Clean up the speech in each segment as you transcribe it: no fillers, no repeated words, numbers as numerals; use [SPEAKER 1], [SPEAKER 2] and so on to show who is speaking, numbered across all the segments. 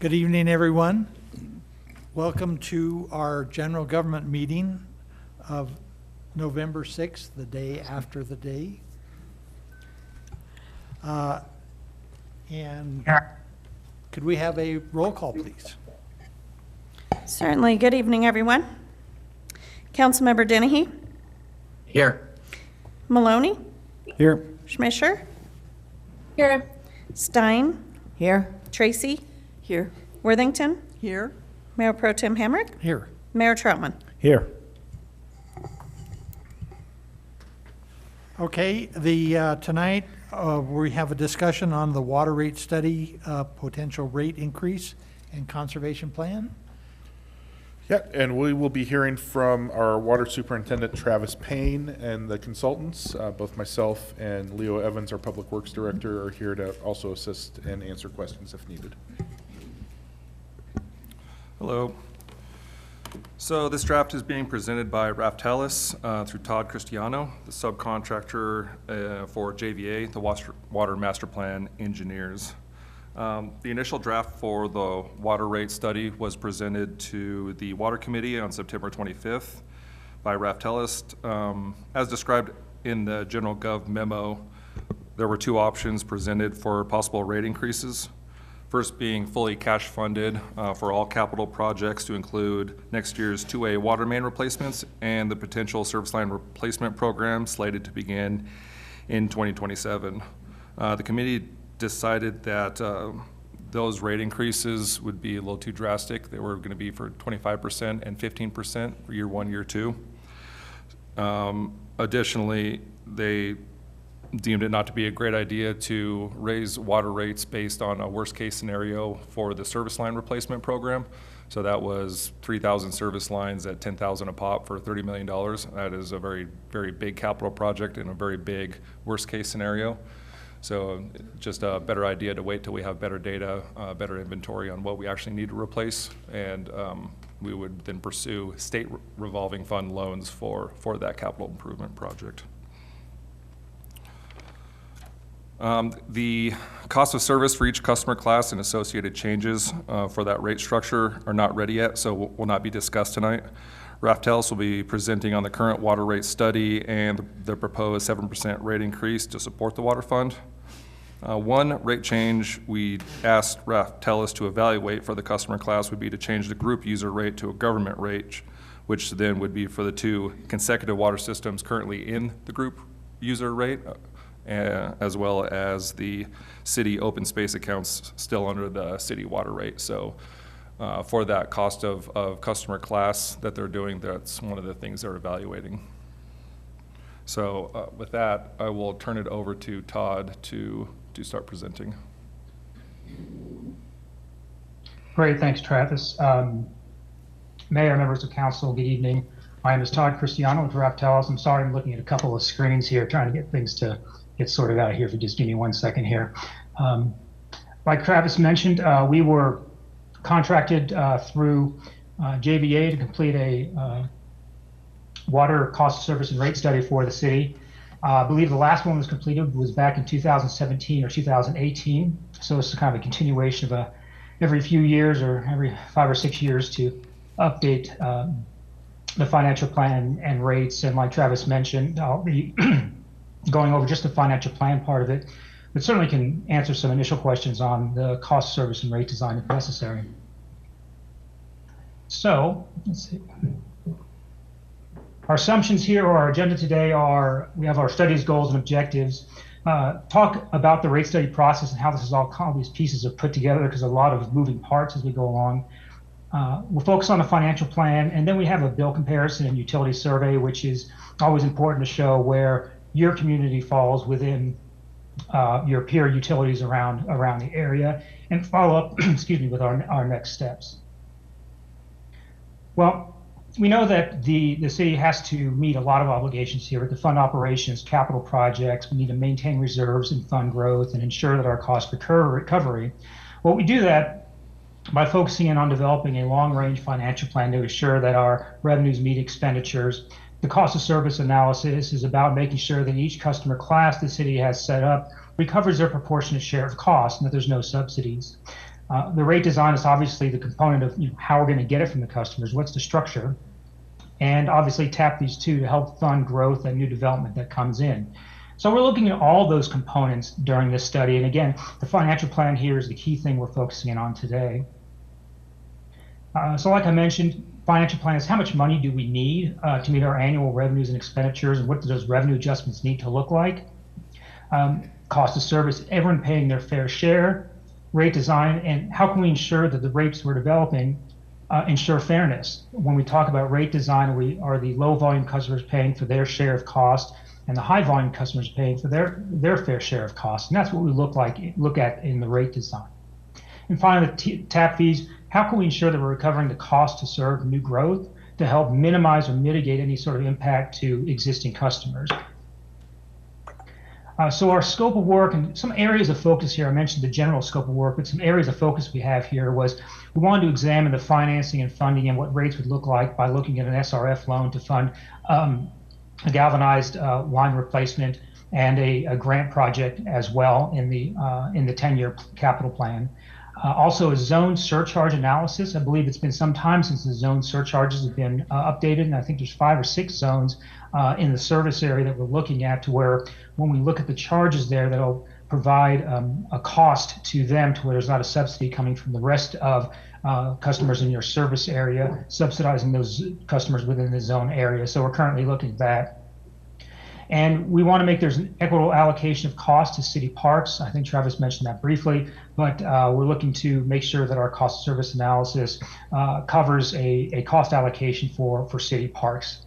[SPEAKER 1] Good evening, everyone. Welcome to our general government meeting of November 6th, the day after the day. And could we have a roll call, please?
[SPEAKER 2] Certainly. Good evening, everyone. Councilmember Dennehy,
[SPEAKER 3] Here.
[SPEAKER 2] Maloney,
[SPEAKER 4] Here.
[SPEAKER 2] Schmischer,
[SPEAKER 5] Here.
[SPEAKER 2] Stein,
[SPEAKER 5] Here.
[SPEAKER 2] Tracy,
[SPEAKER 5] Here.
[SPEAKER 2] Worthington,
[SPEAKER 5] Here.
[SPEAKER 2] Mayor Pro Tem Hamrick,
[SPEAKER 1] Here.
[SPEAKER 2] Mayor Troutman.
[SPEAKER 4] Here.
[SPEAKER 1] Okay, tonight we have a discussion on the water rate study, potential rate increase and conservation plan.
[SPEAKER 6] Yeah, and we will be hearing from our water superintendent, Travis Payne, and the consultants. Both myself and Leo Evans, our public works director, are here to also assist and answer questions if needed.
[SPEAKER 7] Hello. So this draft is being presented by Raftelis through Todd Cristiano, the subcontractor for JVA, the Water Master Plan Engineers. The initial draft for the water rate study was presented to the Water Committee on September 25th by Raftelis. As described in the General Gov memo, there were two options presented for possible rate increases. First being fully cash funded for all capital projects to include next year's 2A water main replacements and the potential service line replacement program slated to begin in 2027. The committee decided that those rate increases would be a little too drastic. They were going to be for 25% and 15% for year one, year two. Additionally, they deemed it not to be a great idea to raise water rates based on a worst case scenario for the service line replacement program. So that was 3,000 service lines at 10,000 a pop for $30 million. That is a very, very big capital project and a very big worst case scenario. So just a better idea to wait till we have better data, better inventory on what we actually need to replace. And we would then pursue state revolving fund loans for that capital improvement project. The cost of service for each customer class and associated changes for that rate structure are not ready yet, so will not be discussed tonight. Raftelis will be presenting on the current water rate study and the proposed 7% rate increase to support the water fund. One rate change we asked Raftelis to evaluate for the customer class would be to change the group user rate to a government rate, which then would be for the two consecutive water systems currently in the group user rate, as well as the city open space accounts still under the city water rate. So for that cost of customer class that they're doing, that's one of the things they're evaluating. So with that, I will turn it over to Todd to start presenting.
[SPEAKER 4] Great, thanks, Travis. Mayor, members of council, good evening. My name is Todd Cristiano with Raftelis. I'm sorry I'm looking at a couple of screens here, trying to get things to get sorted out here. If you just give me 1 second here. Like Travis mentioned, we were contracted through JVA to complete a water cost, service, and rate study for the city. I believe the last one was completed was back in 2017 or 2018. So it's kind of a continuation of every few years or every 5 or 6 years to update the financial plan and rates. And like Travis mentioned, I'll be going over just the financial plan part of it, but certainly can answer some initial questions on the cost, service, and rate design if necessary. So let's see. Our assumptions here or our agenda today are, we have our studies, goals, and objectives. Talk about the rate study process and how this is all these pieces are put together, because a lot of moving parts as we go along. We'll focus on the financial plan, and then we have a bill comparison and utility survey, which is always important to show where your community falls within your peer utilities around the area, and follow up, excuse me, with our next steps. Well, we know that the city has to meet a lot of obligations here to fund operations, capital projects. We need to maintain reserves and fund growth and ensure that our cost recovery. Well, we do that by focusing in on developing a long-range financial plan to ensure that our revenues meet expenditures. The cost of service analysis is about making sure that each customer class the city has set up recovers their proportionate share of costs and that there's no subsidies. The rate design is obviously the component of how we're going to get it from the customers, what's the structure, and obviously tap these two to help fund growth and new development that comes in. So we're looking at all those components during this study. And again, the financial plan here is the key thing we're focusing in on today. So like I mentioned, financial plan is how much money do we need to meet our annual revenues and expenditures, and what do those revenue adjustments need to look like? Cost of service, everyone paying their fair share, rate design, and how can we ensure that the rates we're developing ensure fairness? When we talk about rate design, are the low volume customers paying for their share of cost, and the high volume customers paying for their fair share of cost? And that's what we look at in the rate design. And finally, the tap fees. How can we ensure that we're recovering the cost to serve new growth to help minimize or mitigate any sort of impact to existing customers? So our scope of work and some areas of focus here, I mentioned the general scope of work, but some areas of focus we have here was we wanted to examine the financing and funding and what rates would look like by looking at an SRF loan to fund a galvanized line replacement and a grant project as well in the 10-year capital plan. Also a zone surcharge analysis. I believe it's been some time since the zone surcharges have been updated, and I think there's 5 or 6 zones in the service area that we're looking at, to where when we look at the charges there, that'll provide a cost to them to where there's not a subsidy coming from the rest of customers in your service area, subsidizing those customers within the zone area. So we're currently looking at that. And we want to make there's an equitable allocation of cost to city parks. I think Travis mentioned that briefly, but we're looking to make sure that our cost of service analysis covers a cost allocation for city parks.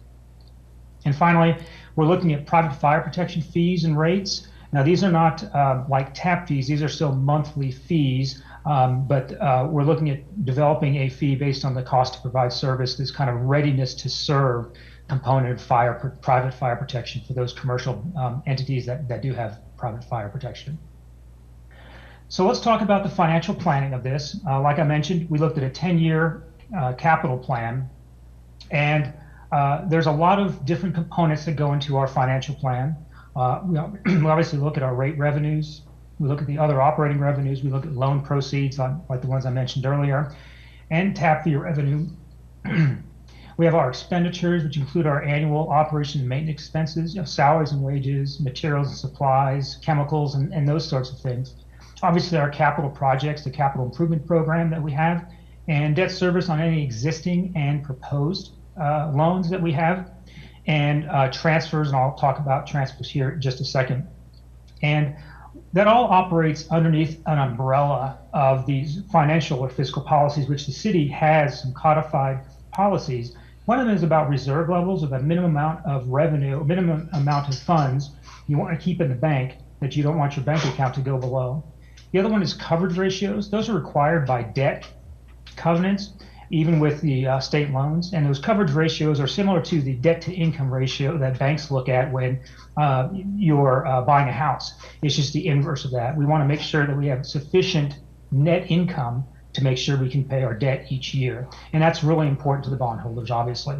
[SPEAKER 4] And finally, we're looking at private fire protection fees and rates. Now, these are not like tap fees. These are still monthly fees, but we're looking at developing a fee based on the cost to provide service, this kind of readiness to serve component of private fire protection for those commercial entities that do have private fire protection. So let's talk about the financial planning of this. Like I mentioned, we looked at a 10-year capital plan, and there's a lot of different components that go into our financial plan. We obviously look at our rate revenues, we look at the other operating revenues, we look at loan proceeds like the ones I mentioned earlier, and tap fee revenue. We have our expenditures, which include our annual operation and maintenance expenses, salaries and wages, materials and supplies, chemicals, and those sorts of things. Obviously, our capital projects, the capital improvement program that we have, and debt service on any existing and proposed loans that we have, and transfers, and I'll talk about transfers here in just a second. And that all operates underneath an umbrella of these financial or fiscal policies, which the city has some codified policies. One of them is about reserve levels, of a minimum amount of revenue, minimum amount of funds you want to keep in the bank that you don't want your bank account to go below. The other one is coverage ratios. Those are required by debt covenants, even with the state loans. And those coverage ratios are similar to the debt to income ratio that banks look at when you're buying a house. It's just the inverse of that. We want to make sure that we have sufficient net income to make sure we can pay our debt each year. And that's really important to the bondholders, obviously.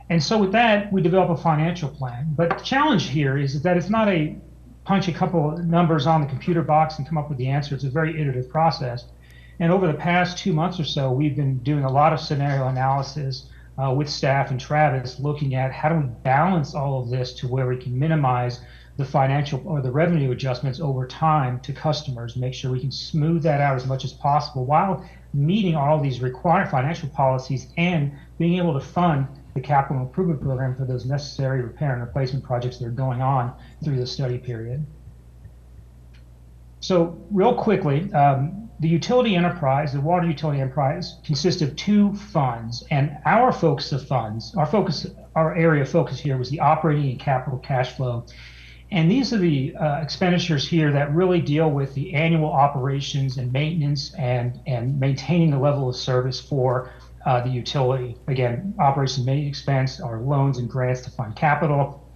[SPEAKER 4] And so with that, we develop a financial plan. But the challenge here is that it's not a punch a couple of numbers on the computer box and come up with the answer. It's a very iterative process. And over the past 2 months or so, we've been doing a lot of scenario analysis with staff and Travis, looking at how do we balance all of this to where we can minimize the financial or the revenue adjustments over time to customers, make sure we can smooth that out as much as possible while meeting all these required financial policies and being able to fund the capital improvement program for those necessary repair and replacement projects that are going on through the study period. So real quickly, the utility enterprise, the water utility enterprise, consists of 2 funds, and our focus of funds, our area of focus here was the operating and capital cash flow. And these are the expenditures here that really deal with the annual operations and maintenance and maintaining the level of service for the utility. Again, operations and maintenance expense, our loans and grants to fund capital,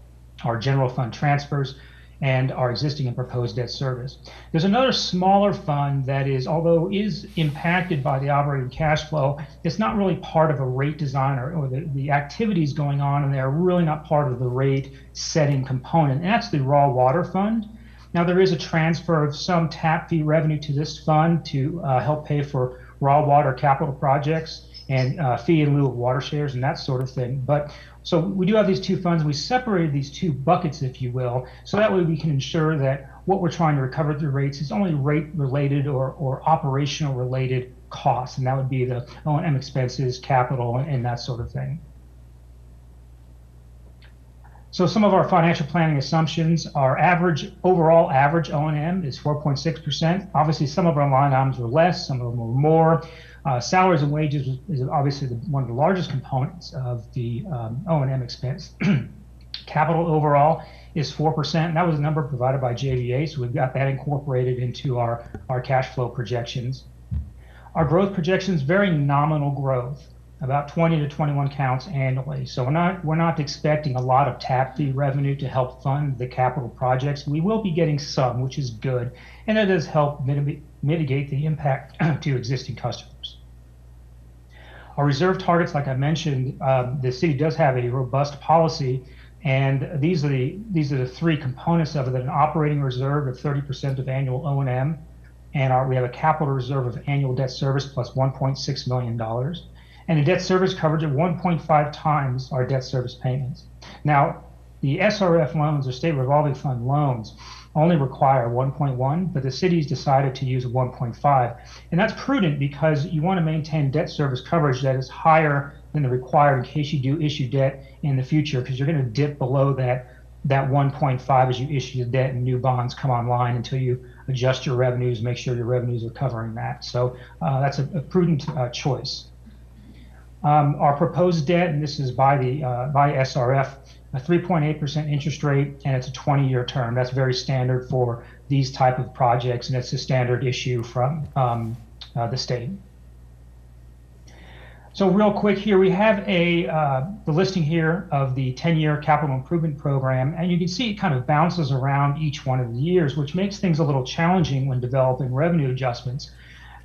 [SPEAKER 4] our general fund transfers, and our existing and proposed debt service. There's another smaller fund that is, although is impacted by the operating cash flow, it's not really part of a rate design or the activities going on, and they're really not part of the rate setting component. And that's the raw water fund. Now, there is a transfer of some tap fee revenue to this fund to help pay for raw water capital projects and fee in lieu of water shares and that sort of thing. But so we do have these two funds. We separated these two buckets, if you will, so that way we can ensure that what we're trying to recover through rates is only rate-related or operational-related costs, and that would be the O&M expenses, capital, and that sort of thing. So some of our financial planning assumptions, our overall average O&M is 4.6%. Obviously, some of our line items were less, some of them were more. Salaries and wages is obviously one of the largest components of the O&M expense. Capital overall is 4%, and that was a number provided by JVA, so we've got that incorporated into our cash flow projections. Our growth projections, very nominal growth, about 20 to 21 counts annually. So we're not expecting a lot of tap fee revenue to help fund the capital projects. We will be getting some, which is good, and it does help mitigate the impact to existing customers. Our reserve targets, like I mentioned, the city does have a robust policy, and these are the three components of it: an operating reserve of 30% of annual O&M, and we have a capital reserve of annual debt service plus $1.6 million, and a debt service coverage of 1.5 times our debt service payments. Now, the SRF loans, or state revolving fund loans, only require 1.1, but the city's decided to use a 1.5. And that's prudent because you want to maintain debt service coverage that is higher than the required in case you do issue debt in the future, because you're going to dip below that 1.5 as you issue the debt and new bonds come online until you adjust your revenues, make sure your revenues are covering that. So that's a prudent choice. Our proposed debt, and this is by SRF, a 3.8% interest rate, and it's a 20-year term. That's very standard for these type of projects, and it's a standard issue from the state. So real quick here, we have the listing here of the 10-year capital improvement program, and you can see it kind of bounces around each one of the years, which makes things a little challenging when developing revenue adjustments,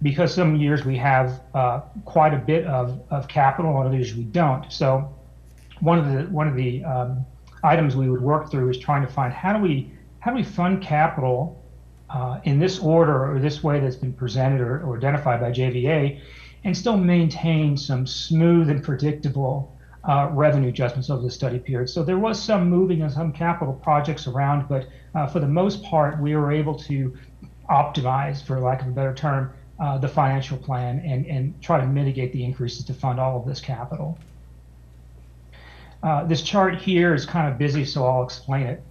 [SPEAKER 4] because some years we have quite a bit of capital, and others we don't. So one of the items we would work through is trying to find how do we fund capital in this order or this way that's been presented or identified by JVA, and still maintain some smooth and predictable revenue adjustments over the study period. So there was some moving of some capital projects around, but for the most part, we were able to optimize, for lack of a better term, the financial plan and try to mitigate the increases to fund all of this capital. This chart here is kind of busy, so I'll explain it.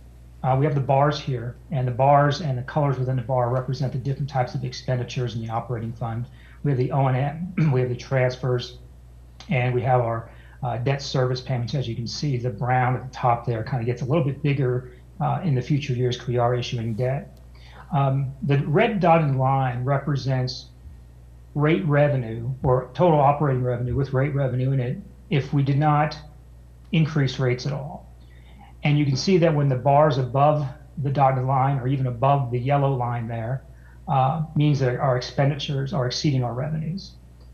[SPEAKER 4] We have the bars here, and the bars and the colors within the bar represent the different types of expenditures in the operating fund. We have the O&M, we have the transfers, and we have our debt service payments. As you can see, the brown at the top there kind of gets a little bit bigger in the future years because we are issuing debt. The red dotted line represents rate revenue, or total operating revenue with rate revenue in it, if we did not increase rates at all. And you can see that when the bars above the dotted line or even above the yellow line there means that our expenditures are exceeding our revenues.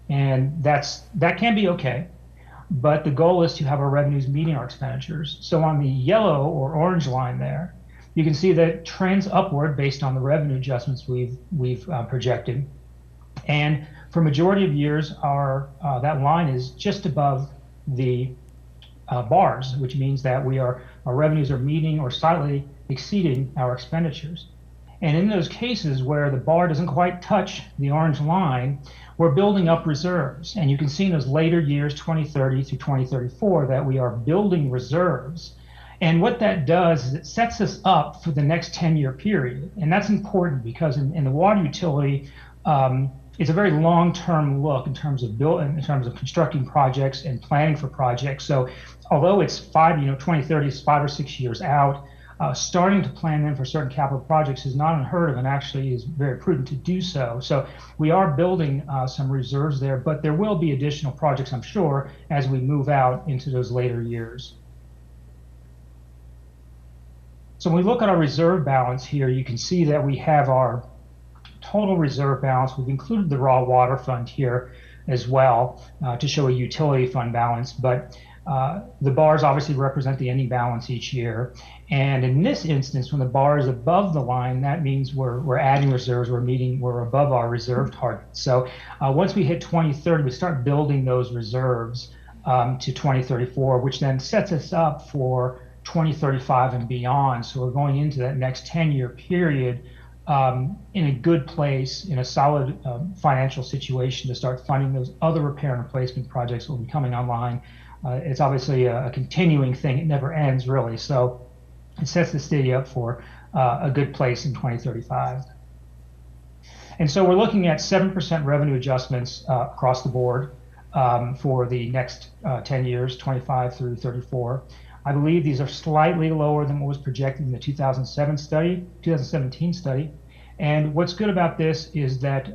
[SPEAKER 4] And that can be okay, but the goal is to have our revenues meeting our expenditures. So on the yellow or orange line there, you can see that it trends upward based on the revenue adjustments we've projected. And for majority of years, that line is just above the bars, which means that our revenues are meeting or slightly exceeding our expenditures. And in those cases where the bar doesn't quite touch the orange line, we're building up reserves. And you can see in those later years, 2030 through 2034, that we are building reserves. And what that does is it sets us up for the next 10-year period. And that's important because in the water utility, it's a very long-term look in terms of constructing projects and planning for projects. So although it's 2030 is 5 or 6 years out, starting to plan then for certain capital projects is not unheard of, and actually is very prudent to do so. So we are building some reserves there, but there will be additional projects, I'm sure, as we move out into those later years. So when we look at our reserve balance here, you can see that we have our total reserve balance. We've included the raw water fund here as well to show a utility fund balance, but The bars obviously represent the ending balance each year. And in this instance, when the bar is above the line, that means we're adding reserves, we're above our reserve target. So once we hit 2030, we start building those reserves to 2034, which then sets us up for 2035 and beyond. So we're going into that next 10-year period in a good place, in a solid financial situation to start funding those other repair and replacement projects that will be coming online. It's obviously a continuing thing. It never ends, really. So it sets the city up for a good place in 2035. And so we're looking at 7% revenue adjustments across the board for the next 10 years, 25 through 34. I believe these are slightly lower than what was projected in the 2017 study. And what's good about this is that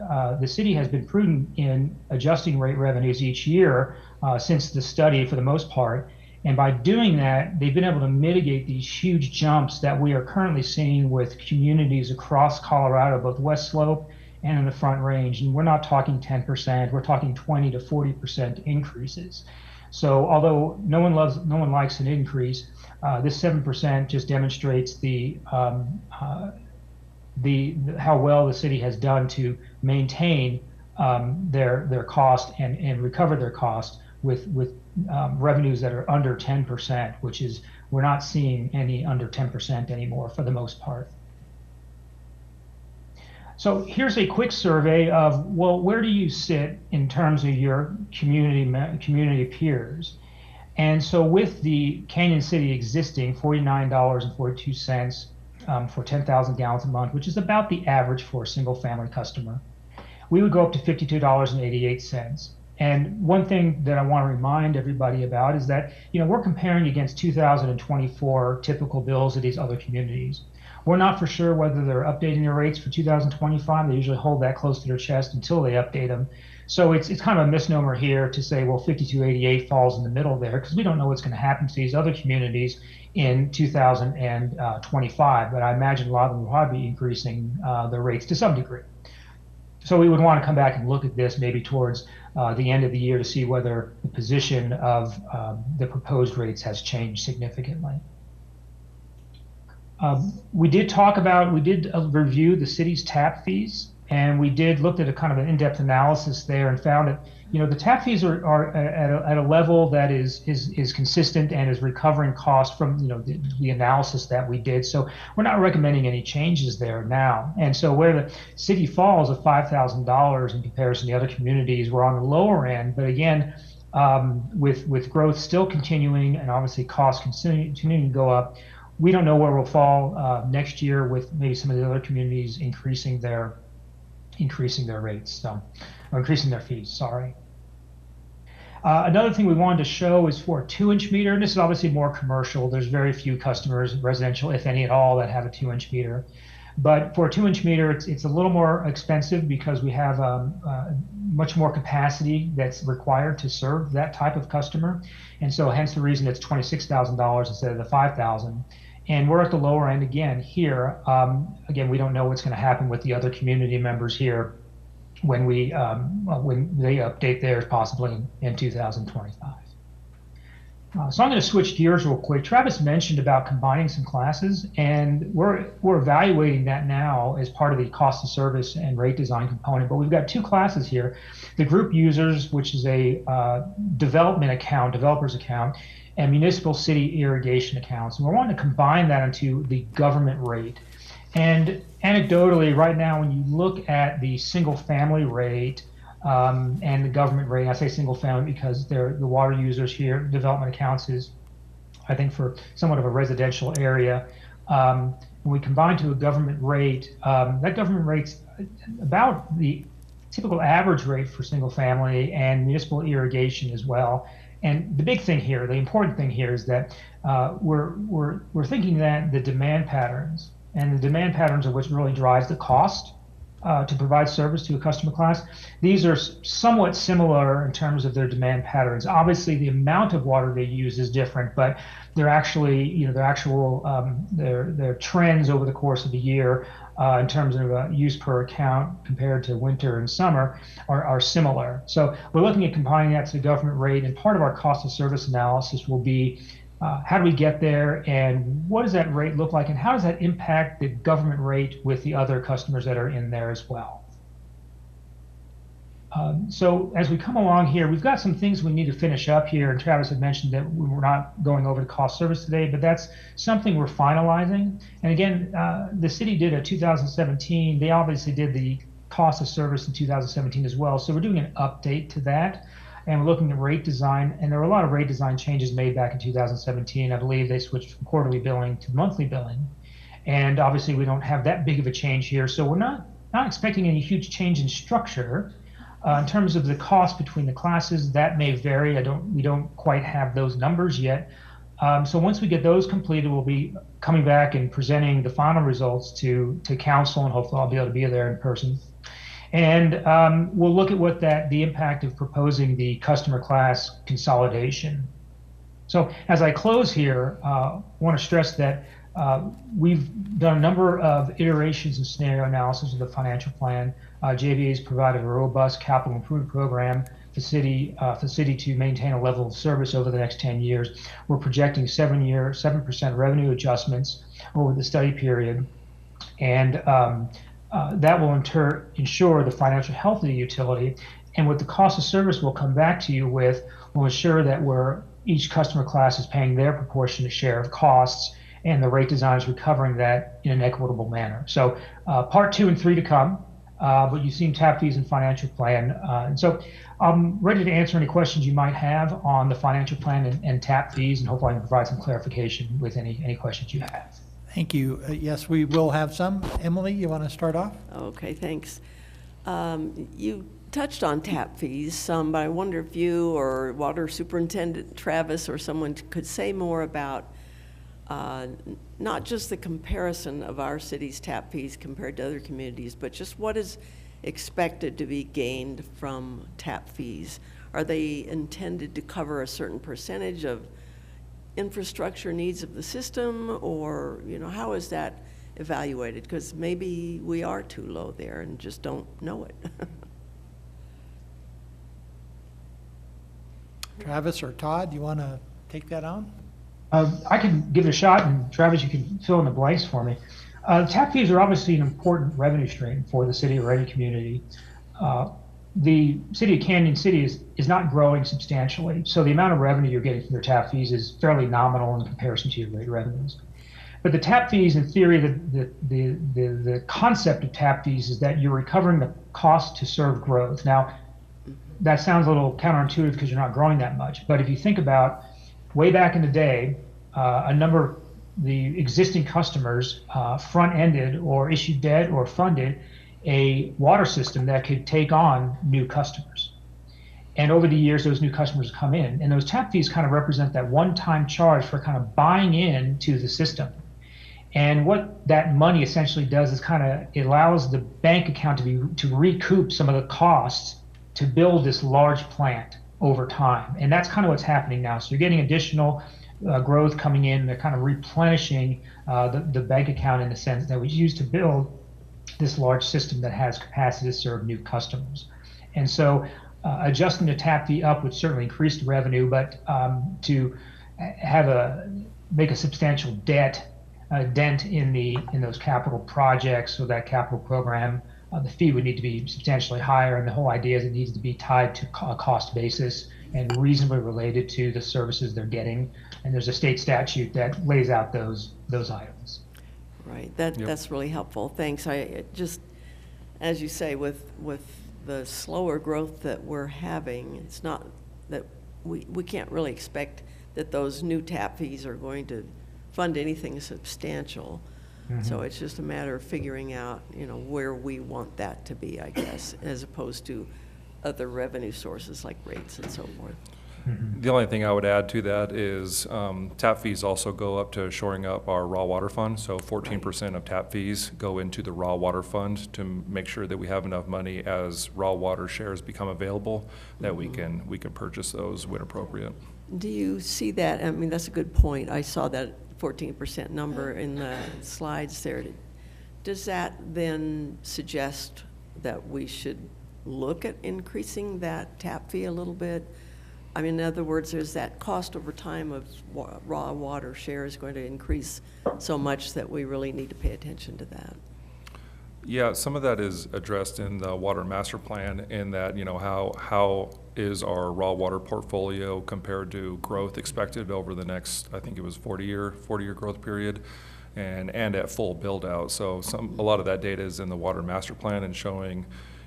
[SPEAKER 4] the city has been prudent in adjusting rate revenues each year since the study for the most part. And by doing that, they've been able to mitigate these huge jumps that we are currently seeing with communities across Colorado, both West Slope and in the Front Range. And we're not talking 10%, we're talking 20 to 40% increases. So although no one likes an increase, this 7% just demonstrates how well the city has done to maintain their cost and recover their cost with revenues that are under 10%, which is, we're not seeing any under 10% anymore for the most part. So here's a quick survey of, well, where do you sit in terms of your community peers? And so with the Canyon City existing $49.42 for 10,000 gallons a month, which is about the average for a single family customer, we would go up to $52.88. And one thing that I want to remind everybody about is that, we're comparing against 2024 typical bills of these other communities. We're not for sure whether they're updating their rates for 2025. They usually hold that close to their chest until they update them. So it's kind of a misnomer here to say, well, 5288 falls in the middle there, because we don't know what's going to happen to these other communities in 2025. But I imagine a lot of them will probably be increasing their rates to some degree. So we would want to come back and look at this maybe towards the end of the year to see whether the position of the proposed rates has changed significantly. We did review the city's tap fees, and we did look at a kind of an in-depth analysis there and found that, the tap fees are at a level that is consistent and is recovering costs from, the analysis that we did. So we're not recommending any changes there now. And so where the city falls at $5,000 in comparison to the other communities, we're on the lower end. But again, with growth still continuing and obviously costs continuing to go up, we don't know where we'll fall next year with maybe some of the other communities increasing their rates, or increasing their fees, sorry. Another thing we wanted to show is for a 2-inch meter, and this is obviously more commercial. There's very few customers, residential, if any at all, that have a 2-inch meter. But for a 2-inch meter, it's a little more expensive because we have much more capacity that's required to serve that type of customer. And so hence the reason it's $26,000 instead of the $5,000. And we're at the lower end again here. Again, we don't know what's going to happen with the other community members here when they update theirs possibly in 2025. So I'm going to switch gears real quick. Travis mentioned about combining some classes, and we're evaluating that now as part of the cost of service and rate design component. But we've got 2 classes here: the group users, which is a developer's account, and municipal city irrigation accounts. And we're wanting to combine that into the government rate. And anecdotally, right now, when you look at the single family rate and the government rate, I say single family because they're the water users here, development accounts is, I think, for somewhat of a residential area. When we combine to a government rate, that government rate's about the typical average rate for single family and municipal irrigation as well. And the big thing here, the important thing here is that we're thinking that the demand patterns, and the demand patterns are what really drives the cost to provide service to a customer class. These are somewhat similar in terms of their demand patterns. Obviously, the amount of water they use is different, but they're actually, their trends over the course of the year in terms of use per account compared to winter and summer are similar. So we're looking at combining that to the government rate, and part of our cost of service analysis will be how do we get there, and what does that rate look like, and how does that impact the government rate with the other customers that are in there as well. So as we come along here, we've got some things we need to finish up here, and Travis had mentioned that we're not going over the cost service today, but that's something we're finalizing. And again, the city did a 2017, they obviously did the cost of service in 2017 as well, so we're doing an update to that. And we're looking at rate design, and there were a lot of rate design changes made back in 2017. I believe they switched from quarterly billing to monthly billing. And obviously we don't have that big of a change here, so we're not expecting any huge change in structure. In terms of the cost between the classes, that may vary. We don't quite have those numbers yet. So once we get those completed, we'll be coming back and presenting the final results to council, and hopefully I'll be able to be there in person. And we'll look at what the impact of proposing the customer class consolidation. So as I close here, I want to stress that we've done a number of iterations and scenario analysis of the financial plan. JVA has provided a robust capital improvement program for the city to maintain a level of service over the next 10 years. We're projecting 7% revenue adjustments over the study period. And that will ensure the financial health of the utility. And what the cost of service will come back to you with will ensure that each customer class is paying their proportionate share of costs, and the rate design is recovering that in an equitable manner. So part 2 and 3 to come, but you've seen tap fees and financial plan. And so I'm ready to answer any questions you might have on the financial plan and tap fees, and hopefully I can provide some clarification with any questions you have.
[SPEAKER 1] Thank you. Yes, we will have some. Emily, you want to start off?
[SPEAKER 3] Okay, thanks. You touched on tap fees some, but I wonder if you or Water Superintendent Travis or someone could say more about not just the comparison of our city's tap fees compared to other communities, but just what is expected to be gained from tap fees. Are they intended to cover a certain percentage of infrastructure needs of the system, or how is that evaluated? Because maybe we are too low there and just don't know it.
[SPEAKER 1] Travis or Todd, you want to take that on?
[SPEAKER 4] I can give it a shot, and Travis, you can fill in the blanks for me. Tap fees are obviously an important revenue stream for the city or any community. The city of Canyon City is not growing substantially, so the amount of revenue you're getting from your tap fees is fairly nominal in comparison to your rate revenues. But the tap fees, in theory, the concept of tap fees is that you're recovering the cost to serve growth. Now, that sounds a little counterintuitive because you're not growing that much, but if you think about way back in the day, a number of the existing customers front-ended or issued debt or funded a water system that could take on new customers. And over the years, those new customers come in, and those tap fees kind of represent that one-time charge for kind of buying into the system. And what that money essentially does is it allows the bank account to recoup some of the costs to build this large plant over time. And that's kind of what's happening now. So you're getting additional growth coming in. They're kind of replenishing the bank account in the sense that was used to build this large system that has capacity to serve new customers. And so adjusting the tap fee up would certainly increase the revenue, but to make a substantial dent in those capital projects or that capital program, the fee would need to be substantially higher. And the whole idea is it needs to be tied to a cost basis and reasonably related to the services they're getting. And there's a state statute that lays out those items.
[SPEAKER 3] Right, that's really helpful. Thanks. I just, as you say, with the slower growth that we're having, it's not that we can't really expect that those new tap fees are going to fund anything substantial. Mm-hmm. So it's just a matter of figuring out, where we want that to be, I guess, as opposed to other revenue sources like rates and so forth.
[SPEAKER 7] The only thing I would add to that is tap fees also go up to shoring up our raw water fund. So 14% of tap fees go into the raw water fund to make sure that we have enough money as raw water shares become available, that we can purchase those when appropriate.
[SPEAKER 3] Do you see that? I mean, that's a good point. I saw that 14% number in the slides there. Does that then suggest that we should look at increasing that tap fee a little bit? I mean, in other words, there's that cost over time of raw water share is going to increase so much that we really need to pay attention to that.
[SPEAKER 7] Yeah, some of that is addressed in the water master plan, in that, you know, how is our raw water portfolio compared to growth expected over the next, I think it was 40-year growth period, and at full build out. So a lot of that data is in the water master plan and showing,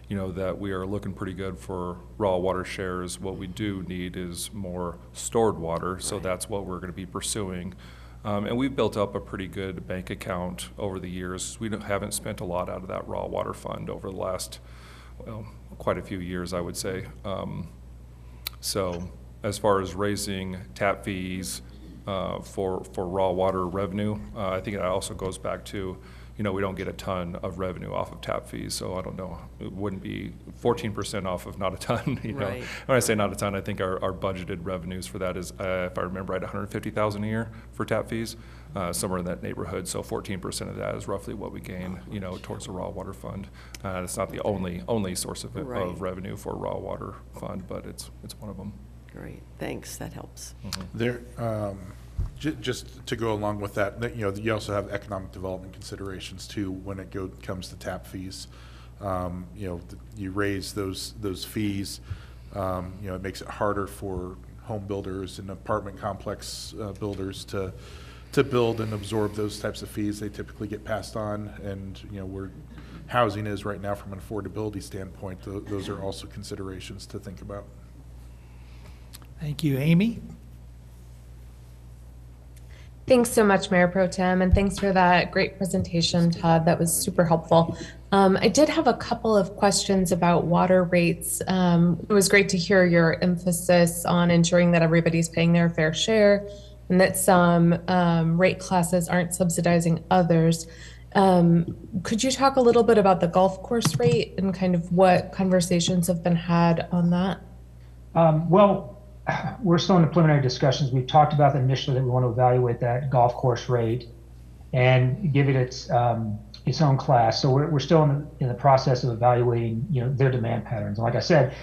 [SPEAKER 7] you know, that we are looking pretty good for raw water shares. What we do need is more stored water, so that's what we're going to be pursuing. And we've built up a pretty good bank account over the years. We haven't spent a lot out of that raw water fund over the last, well, quite a few years, I would say. So as far as raising tap fees for raw water revenue, I think it also goes back to, you know, we don't get a ton of revenue off of tap fees, so I don't know, it wouldn't be 14% off of not a ton, you know.
[SPEAKER 3] Right.
[SPEAKER 7] When I say not a ton, I think our budgeted revenues for that is, if I remember right, $150,000 a year for tap fees, somewhere in that neighborhood. So 14% of that is roughly what we gain, you know, towards the raw water fund. It's not the only source of
[SPEAKER 3] Right.
[SPEAKER 7] revenue for raw water fund, but it's one of them.
[SPEAKER 3] Great, thanks, that helps.
[SPEAKER 6] There, just to go along with that, you know, you also have economic development considerations too when it comes to tap fees. You know, you raise those fees, you know, it makes it harder for home builders and apartment complex builders to build and absorb those types of fees. They typically get passed on, and you know, where housing is right now from an affordability standpoint, those are also considerations to think about.
[SPEAKER 1] Thank you. Amy?
[SPEAKER 5] Thanks so much, Mayor Pro Tem, and thanks for that great presentation, Todd. That was super helpful. I did have a couple of questions about water rates. It was great to hear your emphasis on ensuring that everybody's paying their fair share and that some rate classes aren't subsidizing others. Could you talk a little bit about the golf course rate and kind of what conversations have been had on that?
[SPEAKER 4] Well, we're still in the preliminary discussions. We've talked about initially that we want to evaluate that golf course rate and give it its own class. So we're still in the process of evaluating, you know, their demand patterns. And like I said,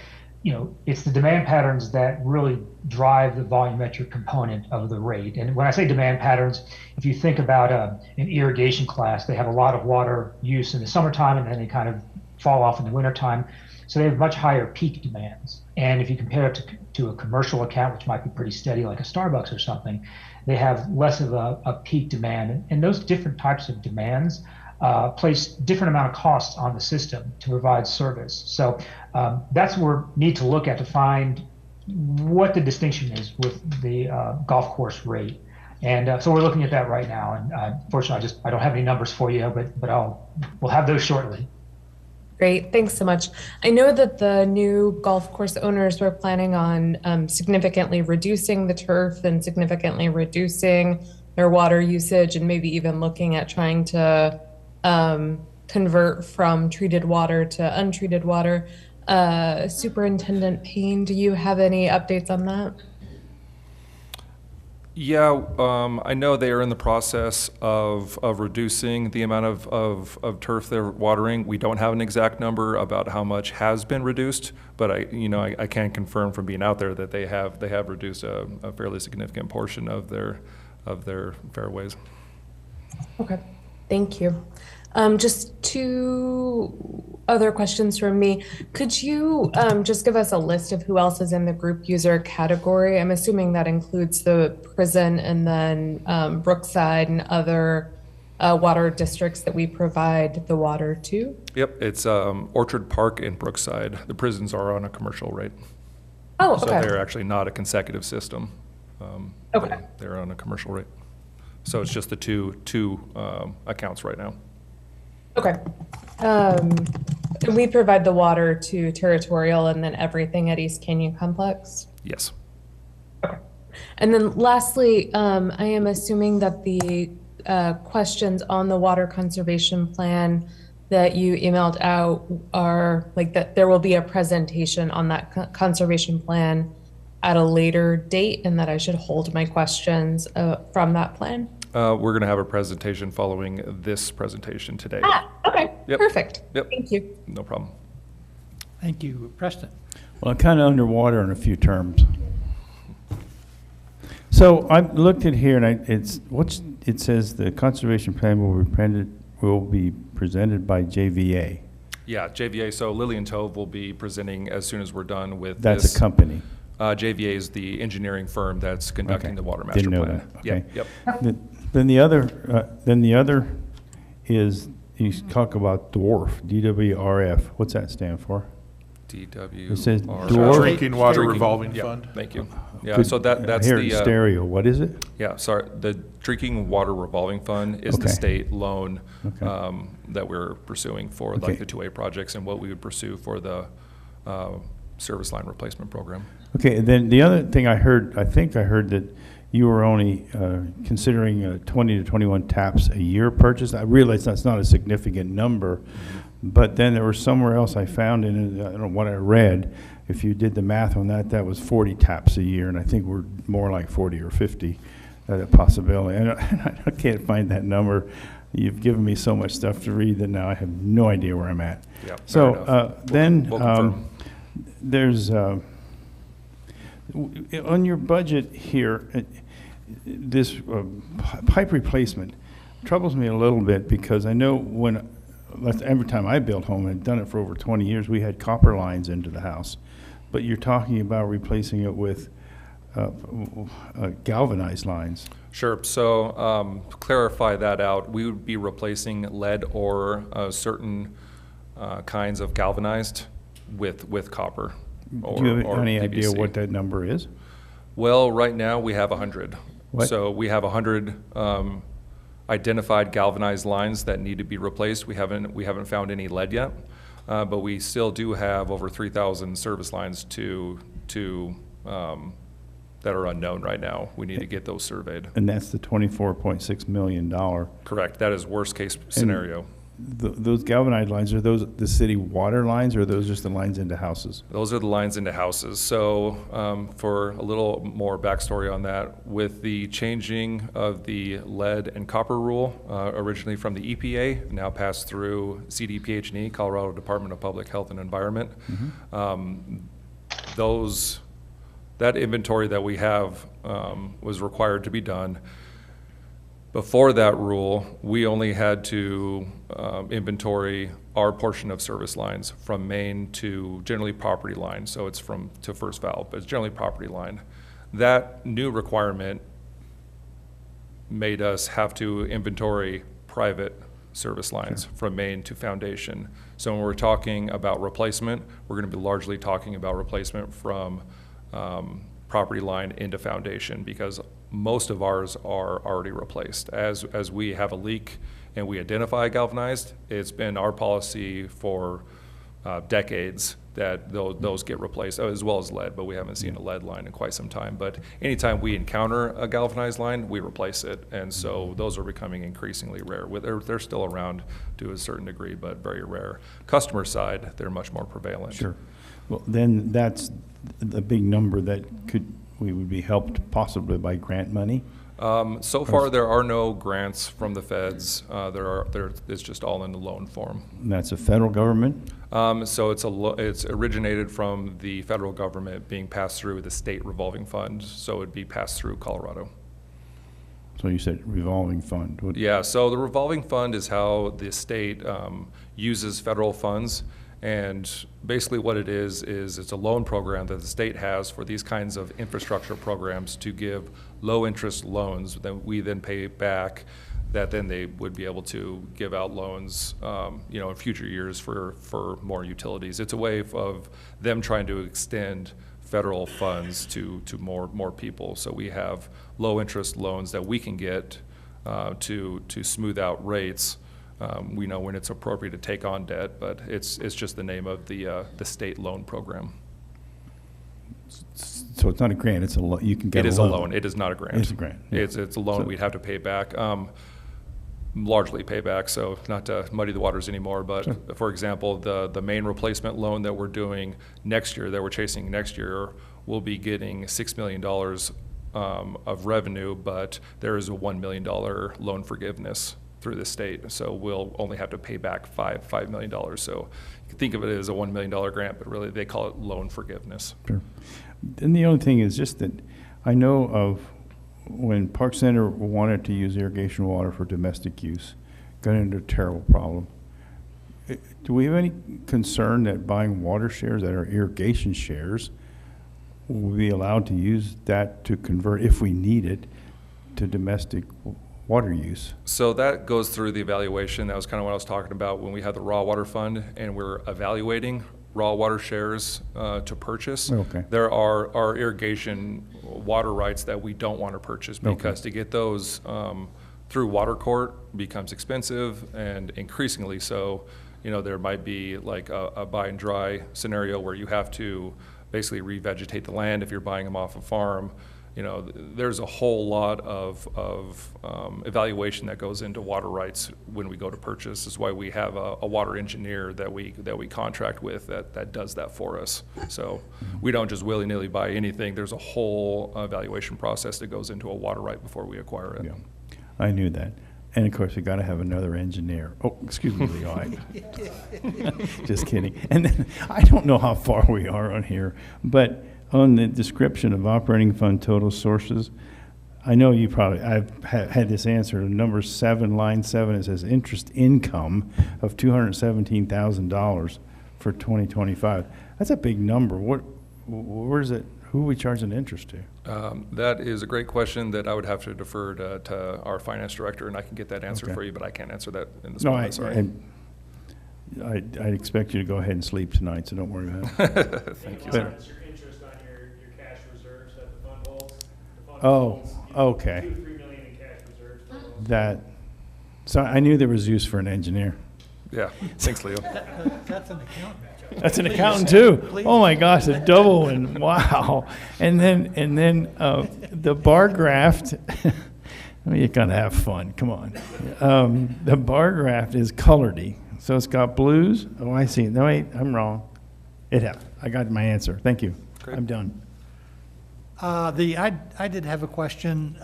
[SPEAKER 4] you know, it's the demand patterns that really drive the volumetric component of the rate. And when I say demand patterns, if you think about an irrigation class, they have a lot of water use in the summertime, and then they kind of fall off in the wintertime. So they have much higher peak demands. And if you compare it to a commercial account, which might be pretty steady, like a Starbucks or something, they have less of a peak demand. And those different types of demands place different amount of costs on the system to provide service. So that's what we need to look at to find what the distinction is with the golf course rate. And so we're looking at that right now. And unfortunately, I don't have any numbers for you, but we'll have those shortly.
[SPEAKER 5] Great, thanks so much. I know that the new golf course owners were planning on significantly reducing the turf and significantly reducing their water usage, and maybe even looking at trying to convert from treated water to untreated water. Superintendent Payne, do you have any updates on that?
[SPEAKER 7] Yeah, I know they are in the process of reducing the amount of turf they're watering. We don't have an exact number about how much has been reduced, but I can confirm from being out there that they have reduced a fairly significant portion of their fairways.
[SPEAKER 5] Okay, thank you. Just two other questions from me. Could you just give us a list of who else is in the group user category? I'm assuming that includes the prison and then Brookside and other water districts that we provide the water to.
[SPEAKER 7] Yep, it's Orchard Park and Brookside. The prisons are on a commercial rate.
[SPEAKER 5] Oh, okay.
[SPEAKER 7] So they're actually not a consecutive system.
[SPEAKER 5] Okay.
[SPEAKER 7] They're on a commercial rate. So it's just the two accounts right now.
[SPEAKER 5] Okay. We provide the water to Territorial and then everything at East Canyon Complex?
[SPEAKER 7] Yes.
[SPEAKER 5] And then lastly, I am assuming that the questions on the water conservation plan that you emailed out are like that there will be a presentation on that conservation plan at a later date, and that I should hold my questions from that plan?
[SPEAKER 7] We're going to have a presentation following this presentation today.
[SPEAKER 5] Okay,
[SPEAKER 7] Yep.
[SPEAKER 5] perfect.
[SPEAKER 7] Yep.
[SPEAKER 5] Thank you.
[SPEAKER 7] No problem.
[SPEAKER 1] Thank you. Preston?
[SPEAKER 8] Well, I'm kind of underwater in a few terms. So I looked at here, and it says the conservation plan will be presented by JVA.
[SPEAKER 7] Yeah, JVA, so Lillian Tove will be presenting as soon as we're done with this.
[SPEAKER 8] That's a company.
[SPEAKER 7] JVA is the engineering firm that's conducting
[SPEAKER 8] Okay.
[SPEAKER 7] the water master
[SPEAKER 8] Didn't know
[SPEAKER 7] plan.
[SPEAKER 8] that.
[SPEAKER 7] Yep,
[SPEAKER 8] Okay.
[SPEAKER 7] Yep.
[SPEAKER 8] Then the other is, you talk about DWRF, DWRF. What's that stand for?
[SPEAKER 7] DW.
[SPEAKER 8] It says
[SPEAKER 7] or-
[SPEAKER 8] Dwarf-
[SPEAKER 6] Drinking Water
[SPEAKER 1] Drinking-
[SPEAKER 6] Revolving
[SPEAKER 7] Yeah,
[SPEAKER 6] Fund.
[SPEAKER 7] thank you. Yeah,
[SPEAKER 8] Could-
[SPEAKER 7] so that's
[SPEAKER 8] Here
[SPEAKER 7] the.
[SPEAKER 8] in stereo, what is it?
[SPEAKER 7] Yeah, sorry, the Drinking Water Revolving Fund is the
[SPEAKER 8] Okay.
[SPEAKER 7] state loan
[SPEAKER 8] Okay.
[SPEAKER 7] that we're pursuing for
[SPEAKER 8] Okay.
[SPEAKER 7] like the 2A projects and what we would pursue for the service line replacement program.
[SPEAKER 8] Okay, and then the other thing I think I heard that you were only considering 20 to 21 taps a year purchase. I realize that's not a significant number, but then there was somewhere else I found in it, I don't know what I read, if you did the math on that, that was 40 taps a year, and I think we're more like 40 or 50, a possibility. And I can't find that number. You've given me so much stuff to read that now I have no idea where I'm at.
[SPEAKER 7] Yeah, fair
[SPEAKER 8] So
[SPEAKER 7] enough.
[SPEAKER 8] then
[SPEAKER 7] We'll confirm.
[SPEAKER 8] there's, on your budget here, this pipe replacement troubles me a little bit because I know every time I built home, and I've done it for over 20 years, we had copper lines into the house. But you're talking about replacing it with galvanized lines.
[SPEAKER 7] Sure. So to clarify that out, we would be replacing lead or certain kinds of galvanized with copper. Or,
[SPEAKER 8] Do you have
[SPEAKER 7] or
[SPEAKER 8] any idea
[SPEAKER 7] PVC.
[SPEAKER 8] what that number is?
[SPEAKER 7] Well, right now we have 100.
[SPEAKER 8] What?
[SPEAKER 7] So we have 100 identified galvanized lines that need to be replaced. We haven't found any lead yet, but we still do have over 3,000 service lines that are unknown right now. We need to get those surveyed.
[SPEAKER 8] And that's the $24.6 million.
[SPEAKER 7] Correct. That is worst case scenario.
[SPEAKER 8] Those galvanized lines, are those the city water lines, or are those just the lines into houses?
[SPEAKER 7] Those are the lines into houses. So for a little more backstory on that, with the changing of the lead and copper rule, originally from the EPA, now passed through CDPH&E, Colorado Department of Public Health and Environment, that inventory that we have was required to be done. Before that rule, we only had to inventory our portion of service lines from main to generally property line. So it's to first valve, but it's generally property line. That new requirement made us have to inventory private service lines from main to foundation. So when we're talking about replacement, we're going to be largely talking about replacement from property line into foundation, because most of ours are already replaced. As we have a leak and we identify galvanized, it's been our policy for decades that those get replaced, as well as lead, but we haven't seen a lead line in quite some time. But anytime we encounter a galvanized line, we replace it. And so those are becoming increasingly rare. They're still around to a certain degree, but very rare. Customer side, they're much more prevalent.
[SPEAKER 8] Sure. Well, then that's the big number that we would be helped possibly by grant money.
[SPEAKER 7] So far, there are no grants from the feds. It's just all in the loan form.
[SPEAKER 8] And that's a federal government?
[SPEAKER 7] So it's originated from the federal government being passed through the state revolving fund. So it'd be passed through Colorado.
[SPEAKER 8] So you said revolving fund.
[SPEAKER 7] Yeah, so the revolving fund is how the state uses federal funds. And basically what it is it's a loan program that the state has for these kinds of infrastructure programs to give low interest loans that we then pay back, that then they would be able to give out loans in future years for more utilities. It's a way of them trying to extend federal funds to more people. So we have low interest loans that we can get to smooth out rates. We know when it's appropriate to take on debt, but it's just the name of the state loan program.
[SPEAKER 8] So it's not a grant, it's a, you can get
[SPEAKER 7] It
[SPEAKER 8] a
[SPEAKER 7] is a
[SPEAKER 8] loan.
[SPEAKER 7] loan. It is not a grant.
[SPEAKER 8] It's a grant, yeah.
[SPEAKER 7] It's a loan
[SPEAKER 8] So-
[SPEAKER 7] we'd have to pay back, largely pay back, so not to muddy the waters anymore, but for example, the main replacement loan that we're doing next year, that we're chasing next year, we'll be getting $6 million of revenue, but there is a $1 million loan forgiveness through the state, so we'll only have to pay back $5 million. So you can think of it as a $1 million grant, but really they call it loan forgiveness.
[SPEAKER 8] Sure. And the only thing is just that I know of when Park Center wanted to use irrigation water for domestic use, got into a terrible problem. Do we have any concern that buying water shares that are irrigation shares will be allowed to use that to convert, if we need it, to domestic water use?
[SPEAKER 7] So that goes through the evaluation. That was kind of what I was talking about when we had the raw water fund and we're evaluating raw water shares to purchase.
[SPEAKER 8] Okay.
[SPEAKER 7] There are irrigation water rights that we don't want to purchase because to get those through water court becomes expensive, and increasingly so. You know, there might be like a buy and dry scenario where you have to basically revegetate the land if you're buying them off a farm. You know, there's a whole lot of evaluation that goes into water rights when we go to purchase. This is why we have a water engineer that we contract with that does that for us. So we don't just willy-nilly buy anything. There's a whole evaluation process that goes into a water right before we acquire it.
[SPEAKER 8] Yeah, I knew that. And of course, we got to have another engineer. Oh, excuse me, Leo. Just kidding. And then, I don't know how far we are on here, but on the description of operating fund total sources, I know you probably, I've had this answer. Number 7, line 7, it says interest income of $217,000 for 2025. That's a big number. Where's it? Who are we charging interest to?
[SPEAKER 7] That is a great question that I would have to defer to our finance director, and I can get that answer
[SPEAKER 8] Okay.
[SPEAKER 7] for you, but I can't answer that in this
[SPEAKER 8] No,
[SPEAKER 7] moment, sorry.
[SPEAKER 8] I expect you to go ahead and sleep tonight, so don't worry about it.
[SPEAKER 7] Thank you,
[SPEAKER 8] But-
[SPEAKER 7] sir.
[SPEAKER 9] It's your interest on your cash reserves that the fund holds. The fund
[SPEAKER 8] Oh,
[SPEAKER 9] holds,
[SPEAKER 8] okay.
[SPEAKER 9] 2 to 3 million in cash reserves.
[SPEAKER 8] So I knew there was use for an engineer.
[SPEAKER 7] Yeah, thanks, Leo.
[SPEAKER 1] That's an accountant.
[SPEAKER 8] That's an
[SPEAKER 1] Please.
[SPEAKER 8] accountant too.
[SPEAKER 1] Please.
[SPEAKER 8] Oh my gosh, a double one. Wow. And then the bar graft. I mean, you gotta have fun. Come on. The bar graft is coloredy, so it's got blues. Oh, I see. No, wait, I'm wrong. I got my answer. Thank you.
[SPEAKER 7] Great.
[SPEAKER 8] I'm done.
[SPEAKER 1] I did have a question.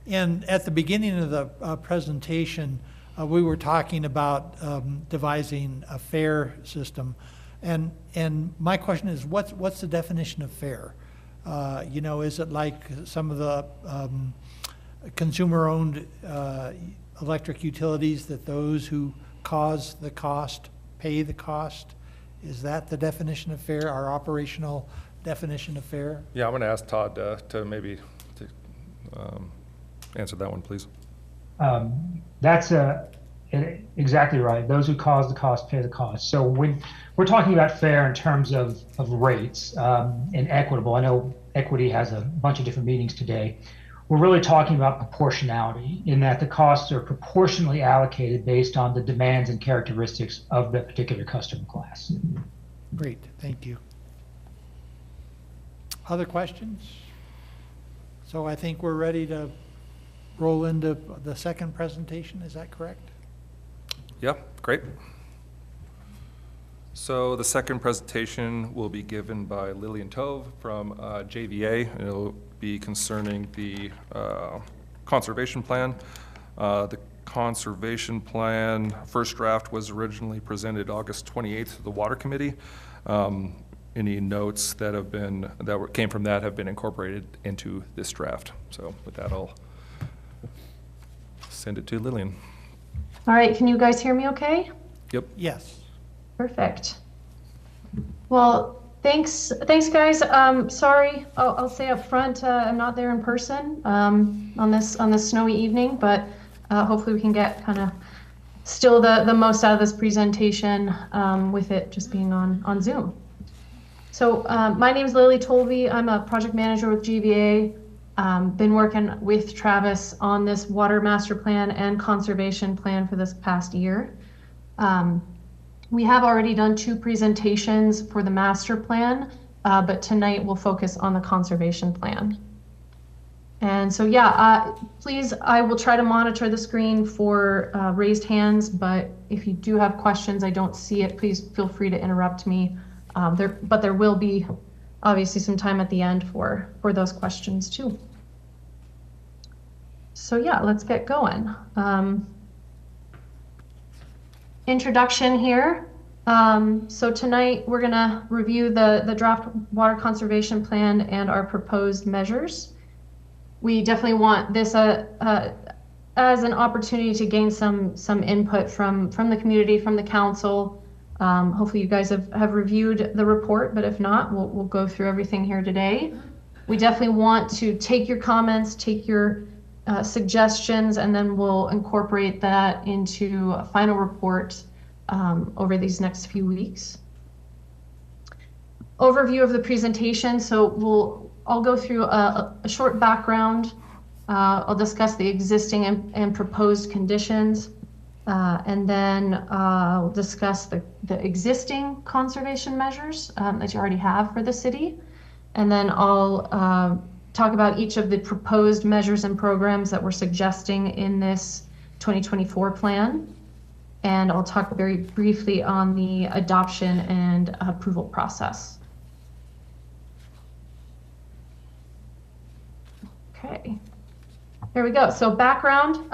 [SPEAKER 1] And at the beginning of the presentation, we were talking about devising a fair system. And my question is, what's the definition of fair? You know, is it like some of the consumer-owned electric utilities, that those who cause the cost pay the cost? Is that the definition of fair, our operational definition of fair?
[SPEAKER 7] Yeah, I'm going to ask Todd to maybe answer that one, please.
[SPEAKER 4] That's exactly right. Those who cause the cost pay the cost. So when we're talking about fair in terms of rates and equitable, I know equity has a bunch of different meanings today. We're really talking about proportionality, in that the costs are proportionally allocated based on the demands and characteristics of the particular customer class.
[SPEAKER 1] Great, thank you. Other questions? So I think we're ready to roll into the second presentation, is that correct?
[SPEAKER 7] Yeah, great. So the second presentation will be given by Lillian Tove from JVA, and it'll be concerning the conservation plan. The conservation plan, first draft was originally presented August 28th to the Water Committee. Any notes that came from that have been incorporated into this draft. So with that, I'll send it to Lillian.
[SPEAKER 10] All right, can you guys hear me okay?
[SPEAKER 7] Yep.
[SPEAKER 1] Yes.
[SPEAKER 10] Perfect. Well, thanks guys. Sorry, I'll say up front, I'm not there in person on this snowy evening, but hopefully we can get kind of still the most out of this presentation with it just being on Zoom. So my name is Lily Tolvey. I'm a project manager with GVA. Been working with Travis on this water master plan and conservation plan for this past year. We have already done 2 presentations for the master plan. but tonight we'll focus on the conservation plan. And so, yeah, please, I will try to monitor the screen for raised hands, but if you do have questions, I don't see it, please feel free to interrupt me. But there will be obviously some time at the end for those questions too. So yeah, let's get going. Introduction here. So tonight we're gonna review the draft water conservation plan and our proposed measures. We definitely want this as an opportunity to gain some input from the community, from the council. Hopefully you guys have reviewed the report, but if not, we'll go through everything here today. We definitely want to take your comments, take your suggestions, and then we'll incorporate that into a final report over these next few weeks. Overview of the presentation. So I'll go through a short background. I'll discuss the existing and proposed conditions, and then I'll discuss the existing conservation measures that you already have for the city. And then I'll talk about each of the proposed measures and programs that we're suggesting in this 2024 plan. And I'll talk very briefly on the adoption and approval process. Okay, there we go. So background,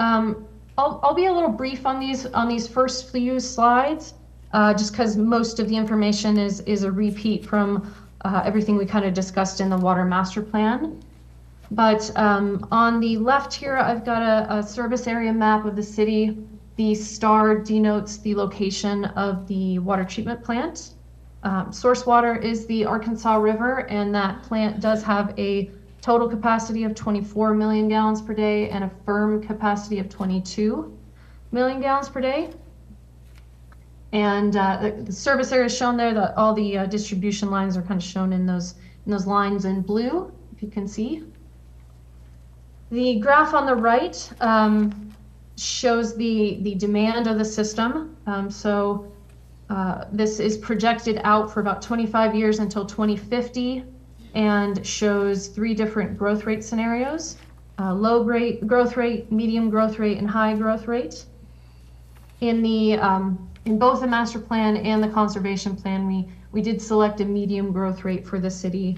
[SPEAKER 10] I'll be a little brief on these first few slides, just because most of the information is a repeat from everything we kind of discussed in the water master plan. But on the left here, I've got a service area map of the city. The star denotes the location of the water treatment plant. Source water is the Arkansas River, and that plant does have a total capacity of 24 million gallons per day and a firm capacity of 22 million gallons per day. And the service area is shown there. That all the distribution lines are kind of shown in those lines in blue, if you can see. The graph on the right shows the demand of the system. This is projected out for about 25 years until 2050 and shows 3 different growth rate scenarios: low growth rate, medium growth rate, and high growth rate. In both the master plan and the conservation plan, we did select a medium growth rate for the city.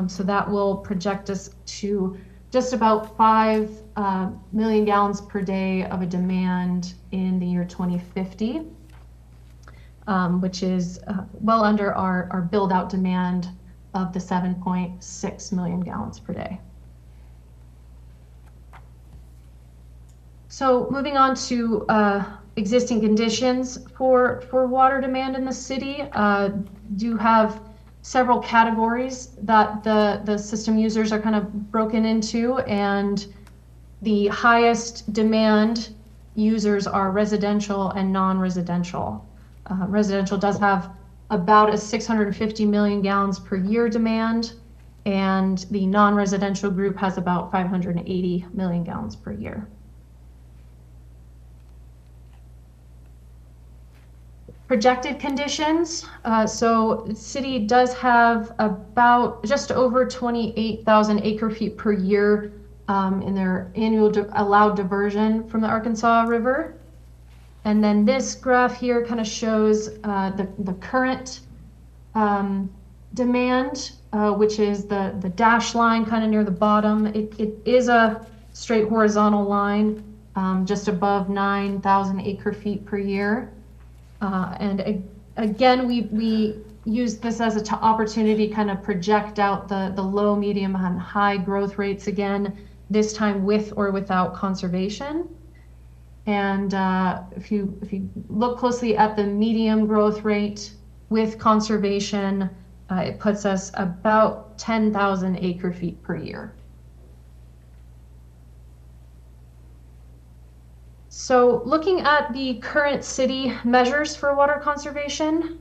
[SPEAKER 10] So that will project us to just about 5 million gallons per day of a demand in the year 2050, which is well under our build out demand of the 7.6 million gallons per day. So moving on to existing conditions for water demand in the city, do have several categories that the system users are kind of broken into, and the highest demand users are residential and non-residential. Residential does have about a 650 million gallons per year demand, and the non-residential group has about 580 million gallons per year. Projected conditions. So the city does have about just over 28,000 acre feet per year in their annual allowed diversion from the Arkansas River. And then this graph here kind of shows the current demand, which is the dash line kind of near the bottom. It is a straight horizontal line just above 9,000 acre feet per year. And again, we use this as an opportunity to kind of project out the low, medium, and high growth rates again, this time with or without conservation. And if you look closely at the medium growth rate with conservation, it puts us about 10,000 acre feet per year. So looking at the current city measures for water conservation,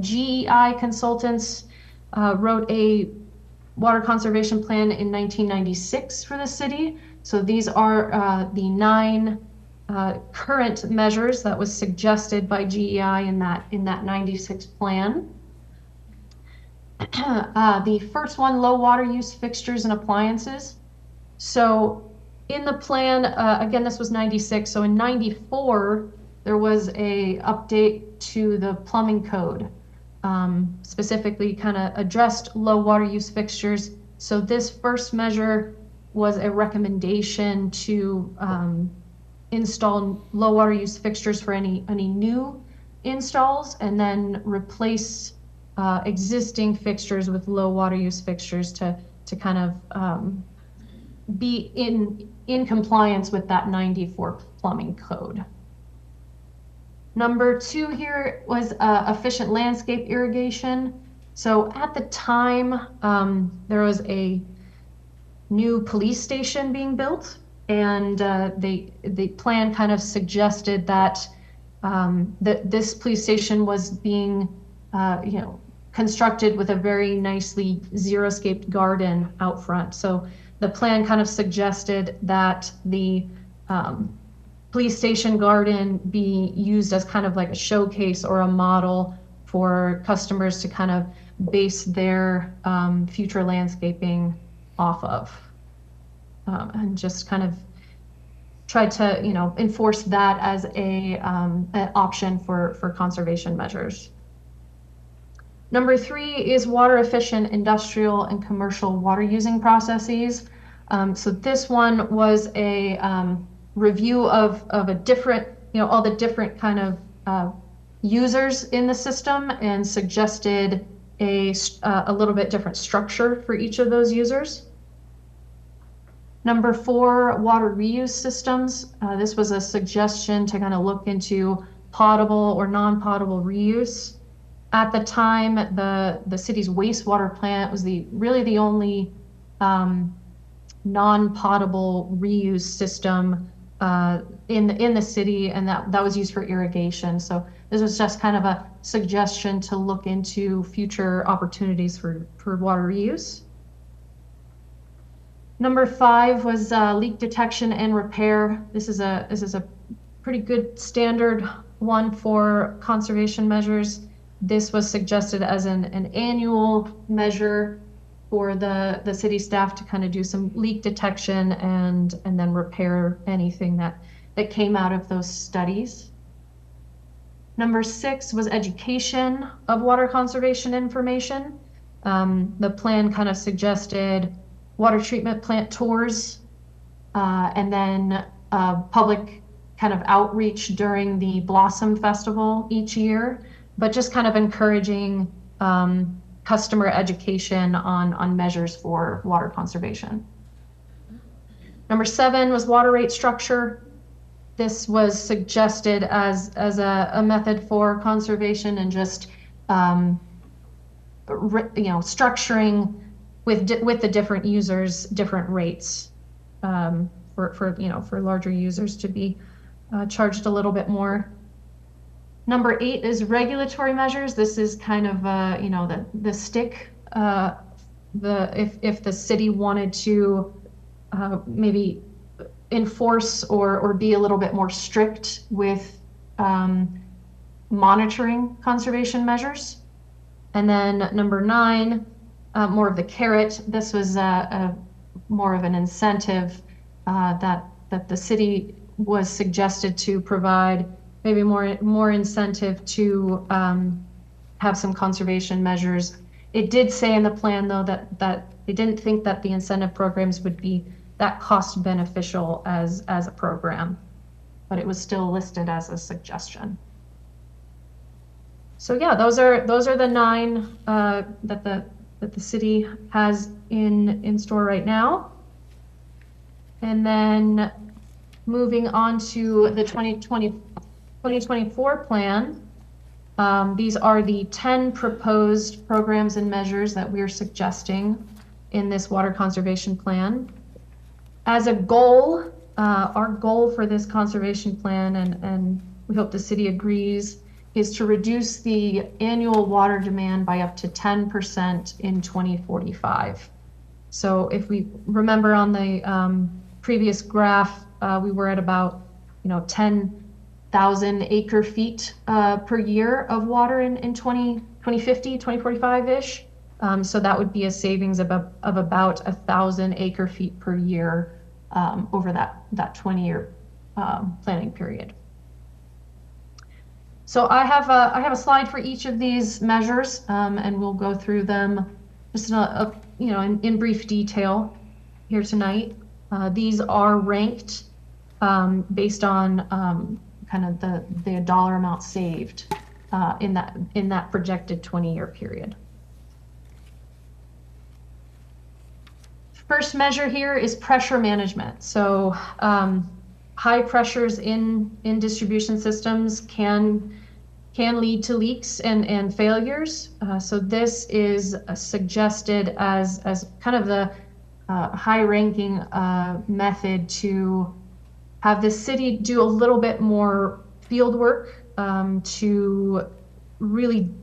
[SPEAKER 10] GEI Consultants wrote a water conservation plan in 1996 for the city. So these are the 9 current measures that was suggested by GEI in that 96 plan. The first one, low water use fixtures and appliances. So in the plan, again, this was 96. So in 94, there was a update to the plumbing code, specifically kind of addressed low water use fixtures. So this first measure was a recommendation to install low water use fixtures for any new installs, and then replace existing fixtures with low water use fixtures to kind of be in compliance with that 94 plumbing code. Number 2 here was efficient landscape irrigation. So at the time, there was a new police station being built, and the plan kind of suggested that this police station was being constructed with a very nicely xeriscaped garden out front. So the plan kind of suggested that the police station garden be used as kind of like a showcase or a model for customers to kind of base their future landscaping off of, and just kind of try to enforce that as an option for conservation measures. Number 3 is water efficient industrial and commercial water using processes. So this one was a review of a different, all the different kind of users in the system, and suggested a little bit different structure for each of those users. Number 4, water reuse systems. This was a suggestion to kind of look into potable or non-potable reuse. At the time, the city's wastewater plant was really the only non-potable reuse system in the city, and that was used for irrigation. So this was just kind of a suggestion to look into future opportunities for water reuse. Number 5 was leak detection and repair. This is a pretty good standard one for conservation measures. This was suggested as an annual measure for the city staff to kind of do some leak detection and then repair anything that came out of those studies. Number 6 was education of water conservation information. The plan kind of suggested water treatment plant tours, and then public kind of outreach during the Blossom Festival each year, but just kind of encouraging customer education on measures for water conservation. Number 7 was water rate structure. This was suggested as a method for conservation, and just structuring with the different users different rates for larger users to be charged a little bit more. Number 8 is regulatory measures. This is kind of the stick. If the city wanted to maybe enforce or be a little bit more strict with monitoring conservation measures. And then number 9, more of the carrot. This was more of an incentive that the city was suggested to provide, maybe more incentive to have some conservation measures. It did say in the plan, though, that they didn't think that the incentive programs would be that cost beneficial as a program, but it was still listed as a suggestion. So yeah, those are the 9 that the city has in store right now. And then moving on to the 2024 plan. These are the 10 proposed programs and measures that we're suggesting in this water conservation plan. As a goal, our goal for this conservation plan, and we hope the city agrees, is to reduce the annual water demand by up to 10% in 2045. So if we remember on the previous graph, we were at about 10,000 acre feet per year of water in 2050, 2045-ish. So that would be a savings of about 1,000 acre feet per year over that 20-year planning period. So I have a slide for each of these measures, and we'll go through them just in brief detail here tonight. These are ranked based on kind of the dollar amount saved in that projected 20-year period. First measure here is pressure management. So high pressures in distribution systems can lead to leaks and failures. So this is suggested as kind of the high-ranking method to have the city do a little bit more field work to really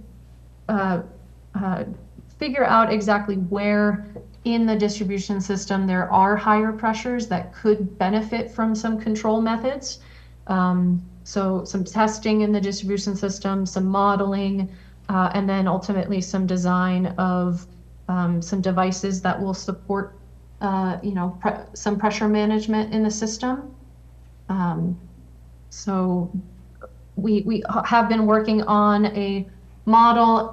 [SPEAKER 10] figure out exactly where in the distribution system there are higher pressures that could benefit from some control methods. So some testing in the distribution system, some modeling, and then ultimately some design of some devices that will support some pressure management in the system. So we have been working on a model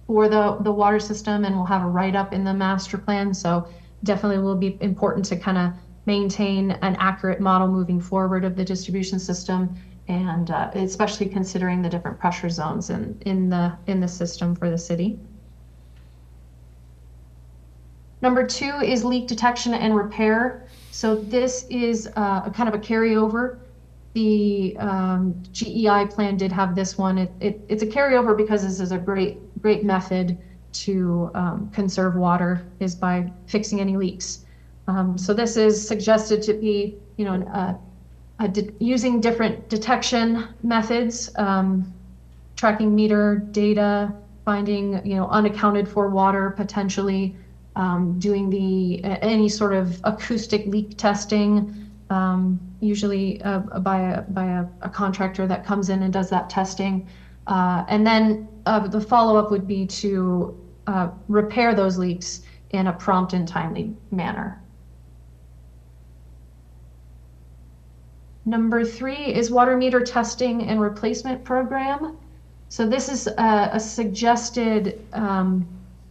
[SPEAKER 10] for the water system, and we'll have a write-up in the master plan. So definitely will be important to kind of maintain an accurate model moving forward of the distribution system, and especially considering the different pressure zones in the system for the city. Number 2 is leak detection and repair. So this is kind of a carryover. The GEI plan did have this one. It's a carryover because this is a great method to conserve water, is by fixing any leaks. So this is suggested to be, using different detection methods, tracking meter data, finding unaccounted for water potentially, doing any sort of acoustic leak testing. Usually by a contractor that comes in and does that testing. And then the follow-up would be to repair those leaks in a prompt and timely manner. Number 3 is water meter testing and replacement program. So this is a suggested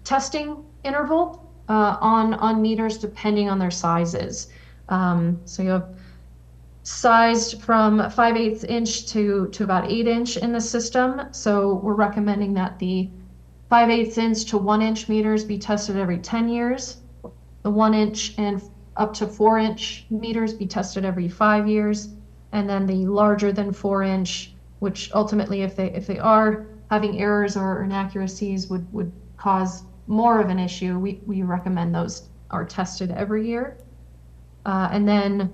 [SPEAKER 10] testing interval on meters depending on their sizes. So you have sized from 5/8 inch to about 8 inch in the system. So we're recommending that the 5/8 inch to 1 inch meters be tested every 10 years. The 1 inch and up to 4 inch meters be tested every 5 years. And then the larger than 4 inch, which ultimately if they are having errors or inaccuracies would cause more of an issue, we recommend those are tested every year. And then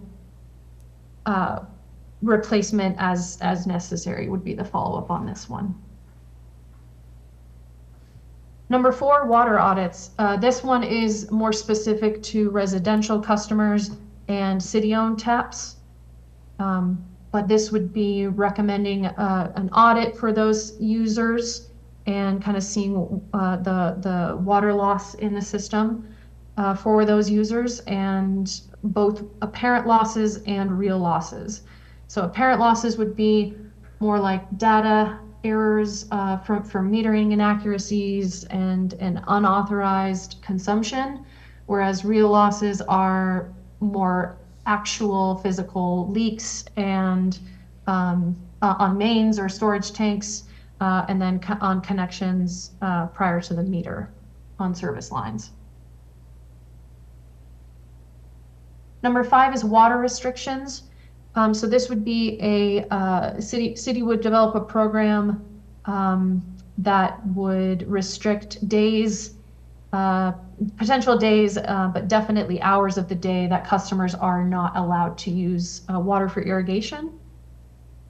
[SPEAKER 10] replacement as necessary would be the follow-up on this one. Number 4, water audits. This one is more specific to residential customers and city-owned taps. But this would be recommending an audit for those users and kind of seeing the water loss in the system for those users, and both apparent losses and real losses. So apparent losses would be more like data errors from metering inaccuracies and unauthorized consumption, whereas real losses are more actual physical leaks and on mains or storage tanks, and then on connections prior to the meter on service lines. Number 5 is water restrictions. So this would be a city would develop a program that would restrict days, potential days, but definitely hours of the day that customers are not allowed to use water for irrigation.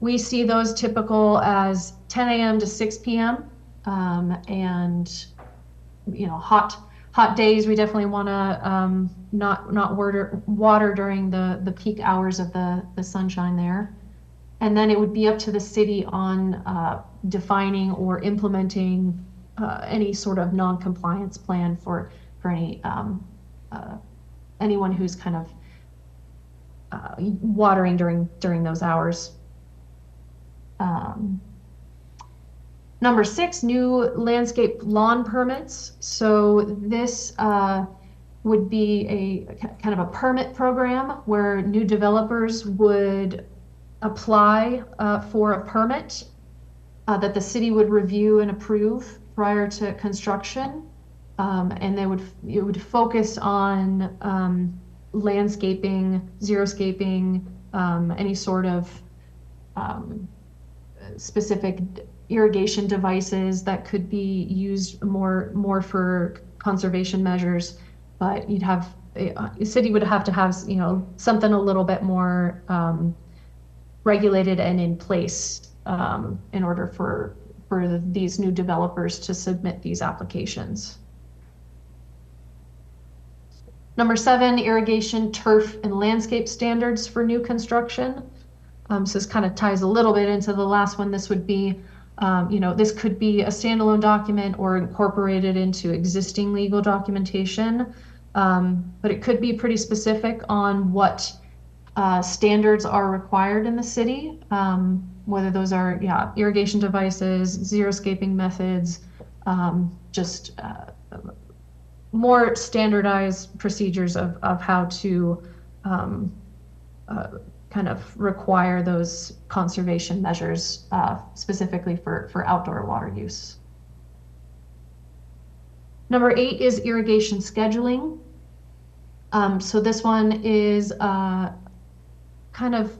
[SPEAKER 10] We see those typical as 10 a.m. to 6 p.m. And hot days, we definitely want to not water during the peak hours of the sunshine there. And then it would be up to the city on defining or implementing any sort of non-compliance plan for any anyone who's kind of watering during those hours. Number 6, new landscape lawn permits. So this would be a kind of a permit program where new developers would apply for a permit that the city would review and approve prior to construction. And it would focus on landscaping, xeriscaping, any sort of specific irrigation devices that could be used more for conservation measures. But you'd have, the city would have to have, you know, something a little bit more regulated and in place in order for these new developers to submit these applications. Number 7, irrigation, turf, and landscape standards for new construction. So this kind of ties a little bit into the last one. This would be, you know, this could be a standalone document or incorporated into existing legal documentation, but it could be pretty specific on what standards are required in the city, whether those are, yeah, irrigation devices, xeriscaping methods, just more standardized procedures of how to kind of require those conservation measures specifically for outdoor water use. Number 8 is irrigation scheduling. So this one is kind of,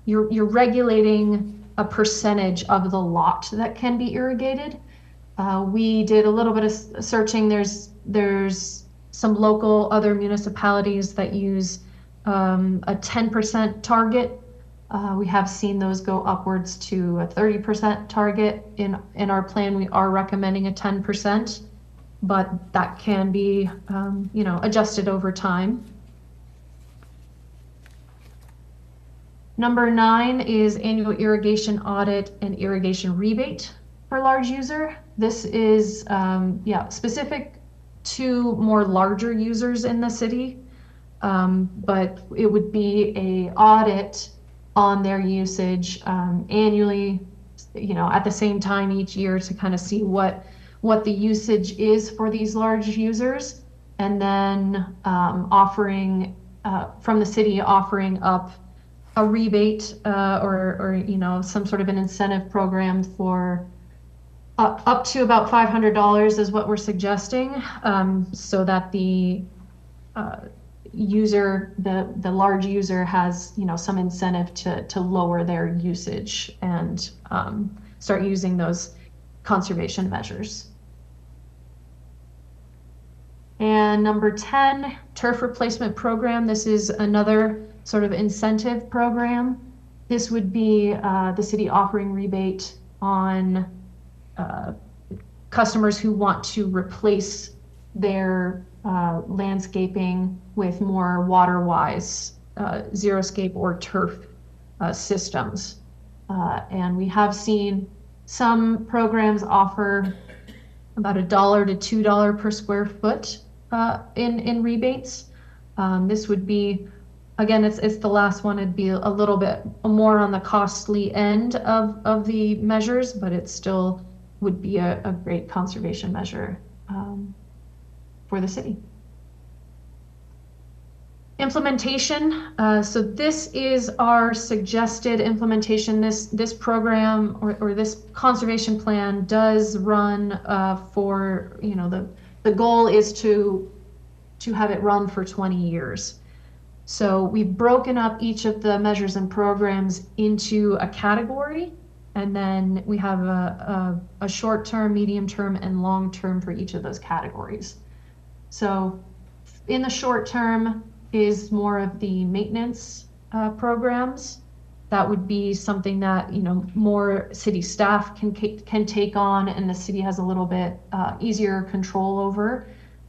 [SPEAKER 10] you're regulating a percentage of the lot that can be irrigated. We did a little bit of searching. There's some local other municipalities that use a 10% target. We have seen those go upwards to a 30% target. In our plan, we are recommending a 10%, but that can be, you know, adjusted over time. Number 9 is annual irrigation audit and irrigation rebate for large user. This is, specific to more larger users in the city. But it would be a audit on their usage annually, you know, at the same time each year to kind of see what the usage is for these large users, and then offering from the city offering up a rebate or you know, some sort of an incentive program for up to about $500 is what we're suggesting, so that the user, the large user has, you know, some incentive to lower their usage and start using those conservation measures. And number 10, turf replacement program. This is another sort of incentive program. This would be the city offering rebate on customers who want to replace their landscaping with more water-wise xeriscape or turf systems. And we have seen some programs offer about $1 to $2 per square foot in rebates. This would be, again, it's the last one. It'd be a little bit more on the costly end of the measures, but it still would be a great conservation measure for the city. Implementation. So this is our suggested implementation. This program or this conservation plan does run for, you know, the goal is to have it run for 20 years. So we've broken up each of the measures and programs into a category, and then we have a short term, medium term, and long term for each of those categories. So in the short term is more of the maintenance programs. That would be something that, you know, more city staff can take on, and the city has a little bit easier control over,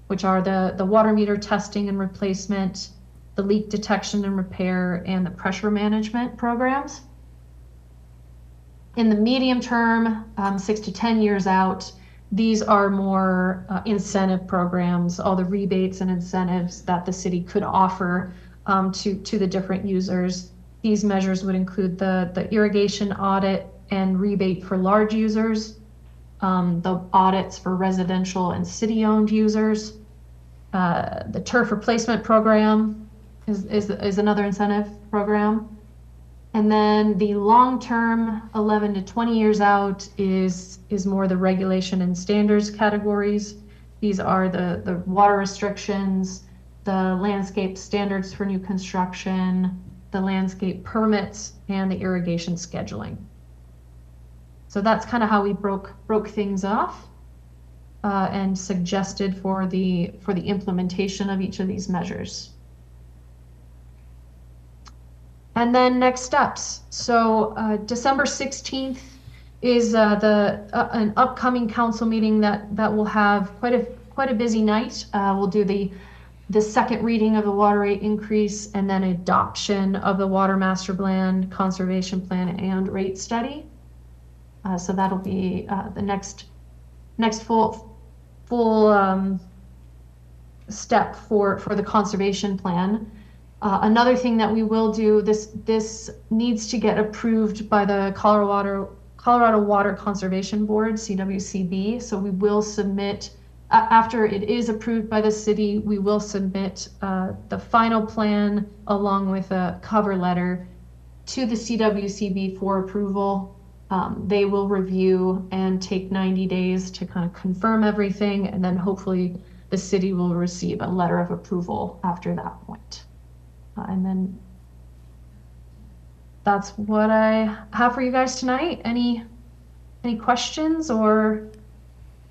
[SPEAKER 10] which are the water meter testing and replacement, the leak detection and repair, and the pressure management programs. In the medium term, 6 to 10 years out, these are more incentive programs, all the rebates and incentives that the city could offer to the different users. These measures would include the irrigation audit and rebate for large users, the audits for residential and city-owned users. The turf replacement program is another incentive program. And then the long-term, 11 to 20 years out, is more the regulation and standards categories. These are the water restrictions, the landscape standards for new construction, the landscape permits, and the irrigation scheduling. So that's kind of how we broke things off and suggested for the implementation of each of these measures. And then next steps. So December 16th is an upcoming council meeting that will have quite a busy night. We'll do the second reading of the water rate increase and then adoption of the water master plan, conservation plan, and rate study. So that'll be the next full step for the conservation plan. Another thing that we will do, this needs to get approved by the Colorado Water Conservation Board, CWCB. So we will submit, after it is approved by the city, we will submit the final plan along with a cover letter to the CWCB for approval. They will review and take 90 days to kind of confirm everything, and then hopefully the city will receive a letter of approval after that point. And then that's what I have for you guys tonight. Any questions or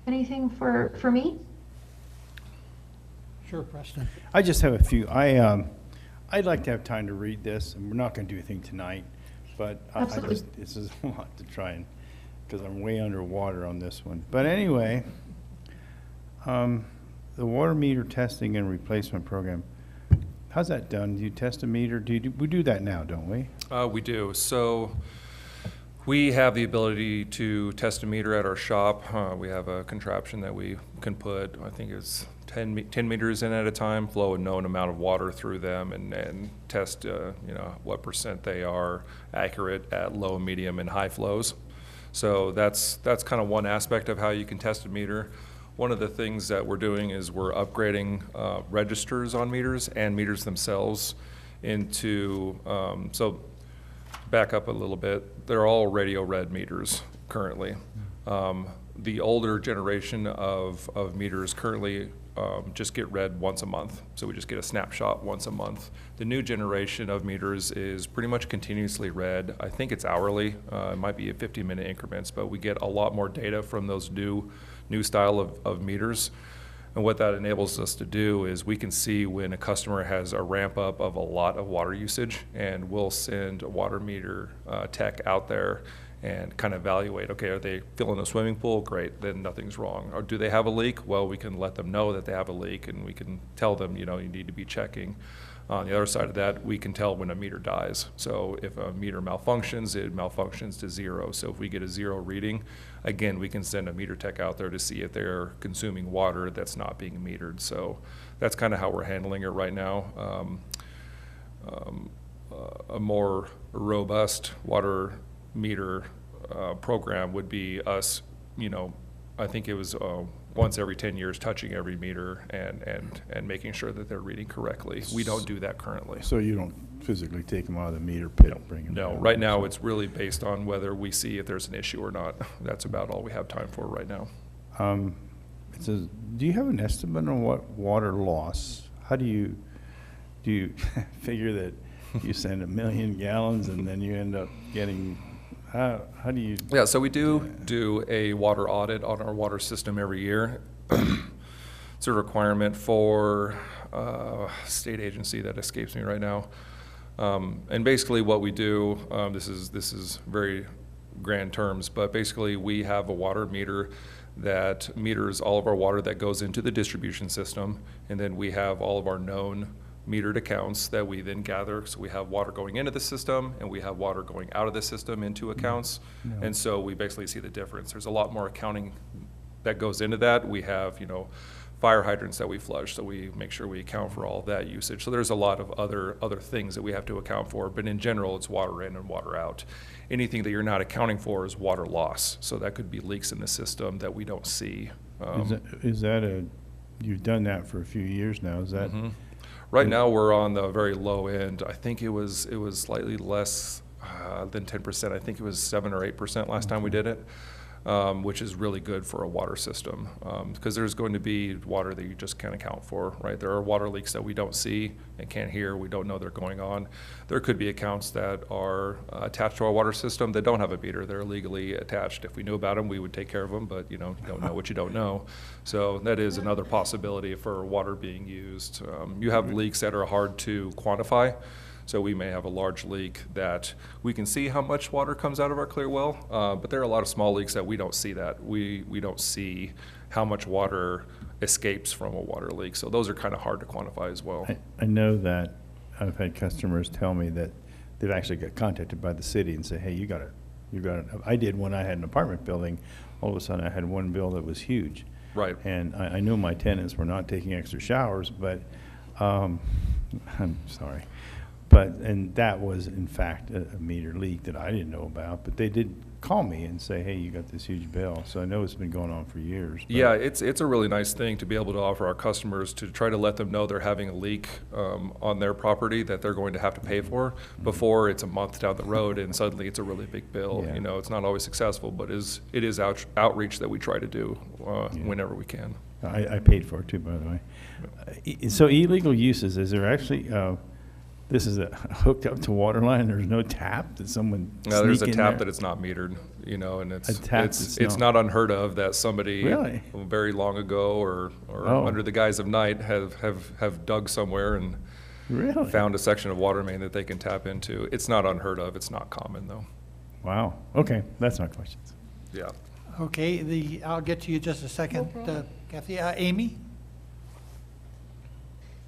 [SPEAKER 10] anything for me?
[SPEAKER 1] Sure, Preston.
[SPEAKER 8] I just have a few. I'd like to have time to read this, and we're not going to do anything tonight, but
[SPEAKER 10] Absolutely.
[SPEAKER 8] this is a lot to try and, because I'm way underwater on this one. But anyway, the water meter testing and replacement program, how's that done? Do you test a meter? We do that now, don't we?
[SPEAKER 7] We do. So we have the ability to test a meter at our shop. We have a contraption that we can put, I think it's 10 meters in at a time, flow a known amount of water through them, and test what percent they are accurate at low, medium, and high flows. So that's kind of one aspect of how you can test a meter. One of the things that we're doing is we're upgrading registers on meters and meters themselves into, so back up a little bit, they're all radio read meters currently. The older generation of meters currently just get read once a month. So we just get a snapshot once a month. The new generation of meters is pretty much continuously read. I think it's hourly. It might be at 50-minute increments, but we get a lot more data from those new style of meters. And what that enables us to do is we can see when a customer has a ramp up of a lot of water usage, and we'll send a water meter tech out there and kind of evaluate, okay, are they filling the swimming pool? Great, then nothing's wrong. Or do they have a leak? Well, we can let them know that they have a leak, and we can tell them, you need to be checking. On the other side of that, we can tell when a meter dies. So if a meter malfunctions, it malfunctions to 0. So if we get a 0 reading, again, we can send a meter tech out there to see if they're consuming water that's not being metered. So that's kind of how we're handling it right now. A more robust water meter program would be us, I think it was once every 10 years touching every meter and making sure that they're reading correctly. We don't do that currently.
[SPEAKER 8] So you don't physically take them out of the meter pit and bring them
[SPEAKER 7] No,
[SPEAKER 8] down?
[SPEAKER 7] right now it's really based on whether we see if there's an issue or not. That's about all we have time for right now.
[SPEAKER 8] It says, do you have an estimate on what water loss? How do you figure that you send 1 million gallons and then you end up getting, how do you?
[SPEAKER 7] Yeah, so we do a water audit on our water system every year. It's a requirement for state agency that escapes me right now. And basically what we do, this is very grand terms, but basically we have a water meter that meters all of our water that goes into the distribution system, and then we have all of our known metered accounts that we then gather. So we have water going into the system and we have water going out of the system into accounts. And so we basically see the difference. There's a lot more accounting that goes into that. We have, fire hydrants that we flush, so we make sure we account for all that usage. So there's a lot of other things that we have to account for, but in general, it's water in and water out. Anything that you're not accounting for is water loss. So that could be leaks in the system that we don't see.
[SPEAKER 8] You've done that for a few years now, is that?
[SPEAKER 7] Right now, we're on the very low end. I think it was slightly less than 10%. I think it was 7 or 8% last time we did it. Which is really good for a water system, because there's going to be water that you just can't account for, right? There are water leaks that we don't see and can't hear, we don't know they're going on. There could be accounts that are attached to our water system that don't have a meter, they're legally attached. If we knew about them, we would take care of them, but you don't know what you don't know. So that is another possibility for water being used. You have leaks that are hard to quantify. So we may have a large leak that we can see how much water comes out of our clear well, but there are a lot of small leaks that we don't see that. We don't see how much water escapes from a water leak. So those are kind of hard to quantify as well.
[SPEAKER 8] I know that I've had customers tell me that they've actually got contacted by the city and say, hey, you got it. I did when I had an apartment building. All of a sudden I had one bill that was huge.
[SPEAKER 7] Right.
[SPEAKER 8] And I knew my tenants were not taking extra showers, but I'm sorry. And that was, in fact, a meter leak that I didn't know about. But they did call me and say, hey, you got this huge bill. So I know it's been going on for years.
[SPEAKER 7] Yeah, it's a really nice thing to be able to offer our customers, to try to let them know they're having a leak on their property that they're going to have to pay for before it's a month down the road and suddenly it's a really big bill.
[SPEAKER 8] Yeah.
[SPEAKER 7] It's not always successful, but it is outreach that we try to do whenever we can.
[SPEAKER 8] I paid for it, too, by the way. So illegal uses, is there actually... this is hooked up to water line. There's no tap that someone
[SPEAKER 7] No, there's a
[SPEAKER 8] sneak in
[SPEAKER 7] tap
[SPEAKER 8] there?
[SPEAKER 7] that it's not metered, and
[SPEAKER 8] it's
[SPEAKER 7] not unheard of that somebody
[SPEAKER 8] Really?
[SPEAKER 7] very long ago or
[SPEAKER 8] Oh.
[SPEAKER 7] under the guise of night have dug somewhere and
[SPEAKER 8] Really?
[SPEAKER 7] found a section of water main that they can tap into. It's not unheard of. It's not common though.
[SPEAKER 8] Wow. Okay, that's my questions.
[SPEAKER 7] Yeah.
[SPEAKER 1] Okay, I'll get to you just a second, Kathy. Amy?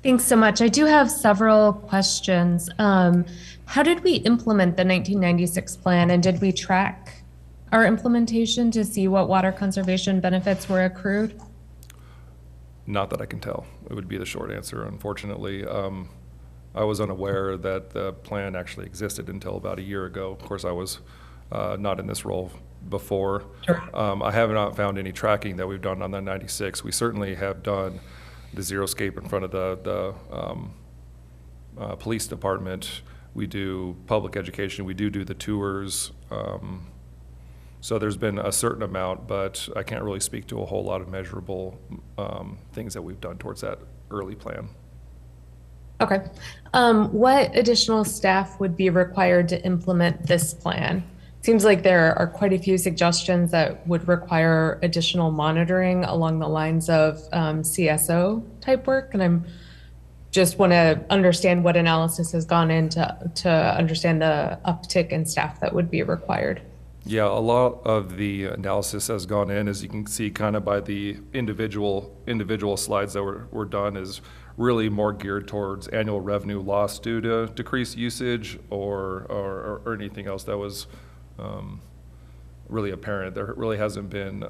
[SPEAKER 5] Thanks so much. I do have several questions. How did we implement the 1996 plan, and did we track our implementation to see what water conservation benefits were accrued?
[SPEAKER 7] Not that I can tell. It would be the short answer, unfortunately. I was unaware that the plan actually existed until about a year ago. Of course, I was not in this role before.
[SPEAKER 5] Sure.
[SPEAKER 7] I have not found any tracking that we've done on the 96. We certainly have done the Zeroscape in front of the police department. We do public education. We do the tours. So there's been a certain amount, but I can't really speak to a whole lot of measurable things that we've done towards that early plan.
[SPEAKER 5] Okay. What additional staff would be required to implement this plan? Seems like there are quite a few suggestions that would require additional monitoring along the lines of CSO type work, and I'm just want to understand what analysis has gone into to understand the uptick in staff that would be required.
[SPEAKER 7] Yeah, a lot of the analysis has gone in, as you can see kind of by the individual slides that were done, is really more geared towards annual revenue loss due to decreased usage or anything else that was really apparent. There really hasn't been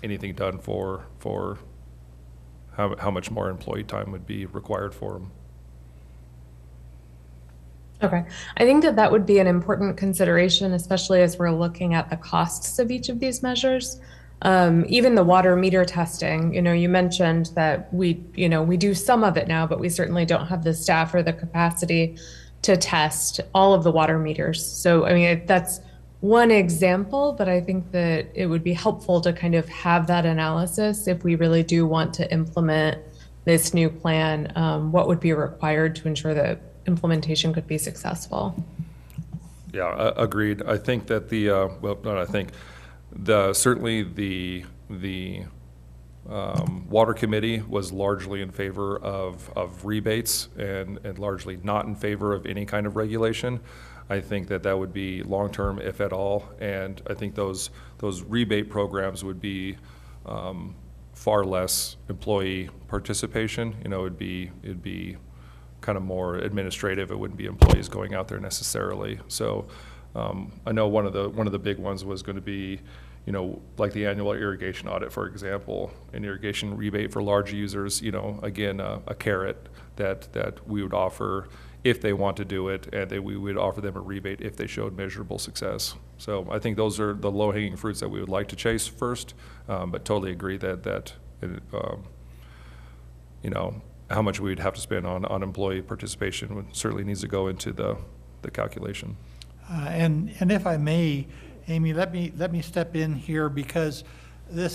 [SPEAKER 7] anything done for how much more employee time would be required for them.
[SPEAKER 5] Okay. I think that would be an important consideration, especially as we're looking at the costs of each of these measures. Even the water meter testing, you mentioned that we do some of it now, but we certainly don't have the staff or the capacity to test all of the water meters. So, I mean, that's one example, but I think that it would be helpful to kind of have that analysis if we really do want to implement this new plan, what would be required to ensure that implementation could be successful.
[SPEAKER 7] Yeah, agreed. I think that certainly the Water Committee was largely in favor of rebates and largely not in favor of any kind of regulation. I think that would be long-term, if at all, and I think those rebate programs would be far less employee participation. It'd be kind of more administrative. It wouldn't be employees going out there necessarily. So I know one of the big ones was going to be, you know, like the annual irrigation audit, for example, an irrigation rebate for large users, you know, again, a carrot that we would offer if they want to do it, and we would offer them a rebate if they showed measurable success. So I think those are the low-hanging fruits that we would like to chase first, but totally agree that you know, how much we'd have to spend on employee participation certainly needs to go into the calculation.
[SPEAKER 1] And if I may, Amy, let me step in here, because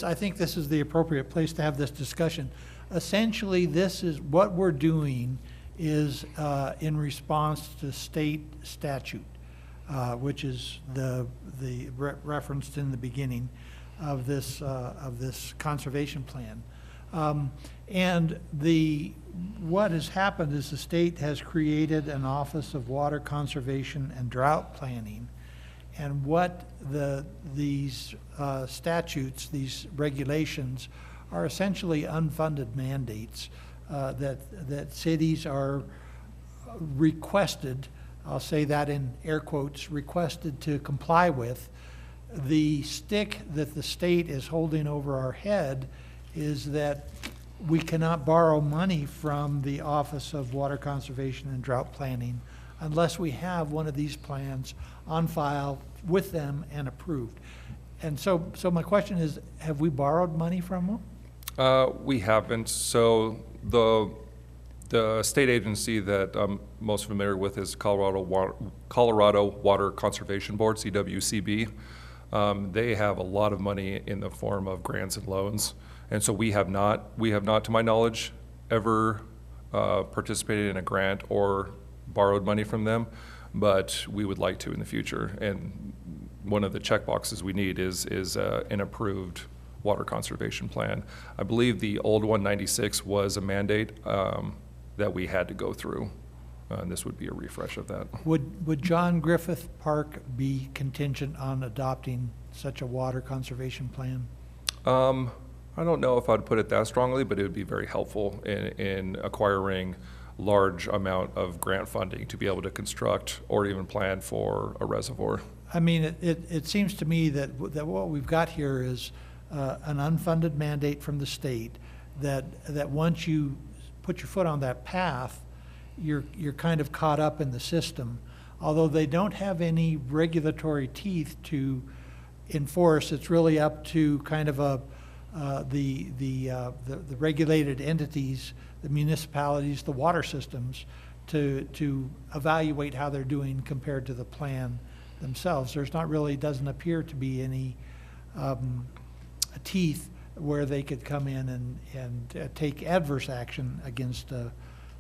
[SPEAKER 1] I think this is the appropriate place to have this discussion. Essentially, this is what we're doing is in response to state statute, which is the referenced in the beginning of this conservation plan. And what has happened is the state has created an Office of Water Conservation and Drought Planning. And what these statutes, these regulations, are essentially unfunded mandates that cities are requested, I'll say that in air quotes, requested to comply with. The stick that the state is holding over our head is that we cannot borrow money from the Office of Water Conservation and Drought Planning unless we have one of these plans on file with them and approved. And so my question is, have we borrowed money from them?
[SPEAKER 7] We haven't. So the state agency that I'm most familiar with is Colorado Water Conservation Board, CWCB. They have a lot of money in the form of grants and loans. And so we have not, to my knowledge, ever participated in a grant or borrowed money from them, but we would like to in the future. And one of the check boxes we need is an approved water conservation plan. I believe the old 196 was a mandate that we had to go through. And this would be a refresh of that.
[SPEAKER 1] Would John Griffith Park be contingent on adopting such a water conservation plan?
[SPEAKER 7] I don't know if I'd put it that strongly, but it would be very helpful in acquiring large amount of grant funding to be able to construct or even plan for a reservoir.
[SPEAKER 1] I mean, it seems to me that what we've got here is an unfunded mandate from the state that once you put your foot on that path, you're kind of caught up in the system. Although they don't have any regulatory teeth to enforce, it's really up to kind of the regulated entities, the municipalities, the water systems, to evaluate how they're doing compared to the plan themselves. There's not really, doesn't appear to be any teeth where they could come in and take adverse action against a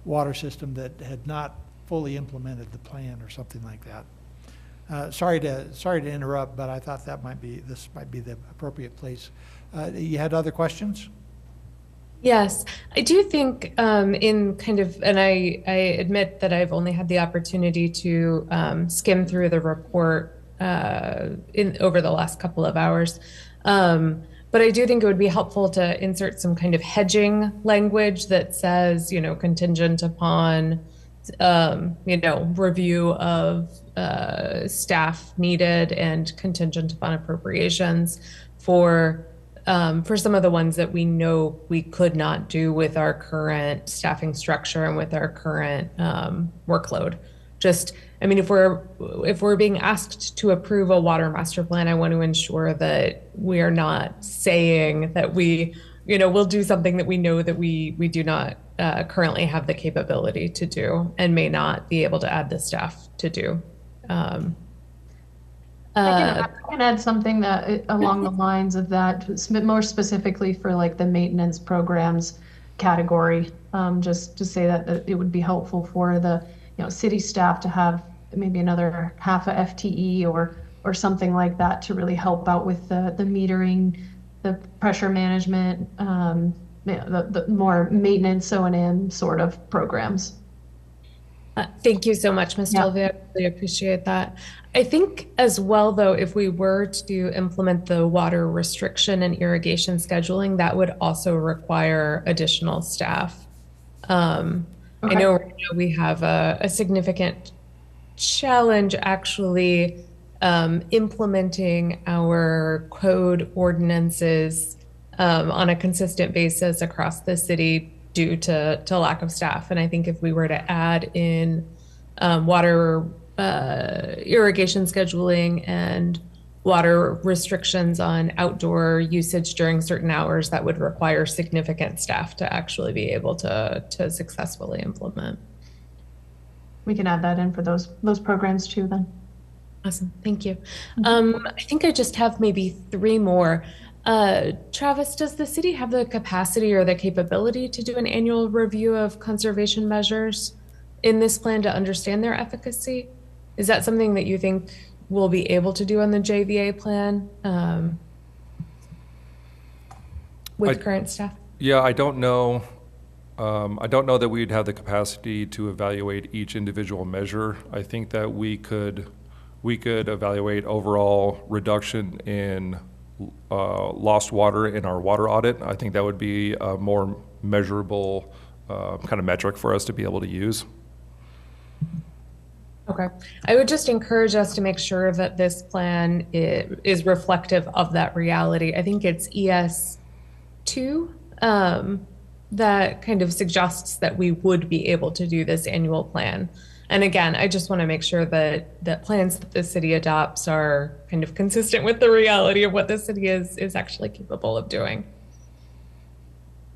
[SPEAKER 1] water system that had not fully implemented the plan or something like that. Sorry to interrupt, but I thought this might be the appropriate place. You had other questions?
[SPEAKER 5] Yes, I do think in kind of, and I admit that I've only had the opportunity to skim through the report over the last couple of hours. But I do think it would be helpful to insert some kind of hedging language that says, contingent upon, review of staff needed and contingent upon appropriations for some of the ones that we know we could not do with our current staffing structure and with our current workload. If we're being asked to approve a water master plan, I want to ensure that we are not saying that we'll do something that we know that we do not currently have the capability to do and may not be able to add the staff to do.
[SPEAKER 10] I can add something that along the lines of that, more specifically for like the maintenance programs category, just to say that it would be helpful for the city staff to have maybe another half a FTE or something like that to really help out with the metering, the pressure management, the more maintenance O&M sort of programs.
[SPEAKER 5] Thank you so much, Ms. Tilvey. I really appreciate that. I think as well, though, if we were to implement the water restriction and irrigation scheduling, that would also require additional staff. I know right now we have a significant challenge actually implementing our code ordinances on a consistent basis across the city due to lack of staff. And I think if we were to add in water irrigation scheduling and water restrictions on outdoor usage during certain hours, that would require significant staff to actually be able to successfully implement.
[SPEAKER 10] We can add that in for those programs too then.
[SPEAKER 5] Awesome, thank you. I think I just have maybe 3 more. Travis, does the city have the capacity or the capability to do an annual review of conservation measures in this plan to understand their efficacy? Is that something that you think we'll be able to do on the JVA plan with current staff?
[SPEAKER 7] Yeah, I don't know. I don't know that we'd have the capacity to evaluate each individual measure. I think that we could evaluate overall reduction in lost water in our water audit. I think that would be a more measurable kind of metric for us to be able to use.
[SPEAKER 5] Okay. I would just encourage us to make sure that this plan is reflective of that reality. I think it's ES2 that kind of suggests that we would be able to do this annual plan. And again, I just want to make sure that plans that the city adopts are kind of consistent with the reality of what the city is actually capable of doing.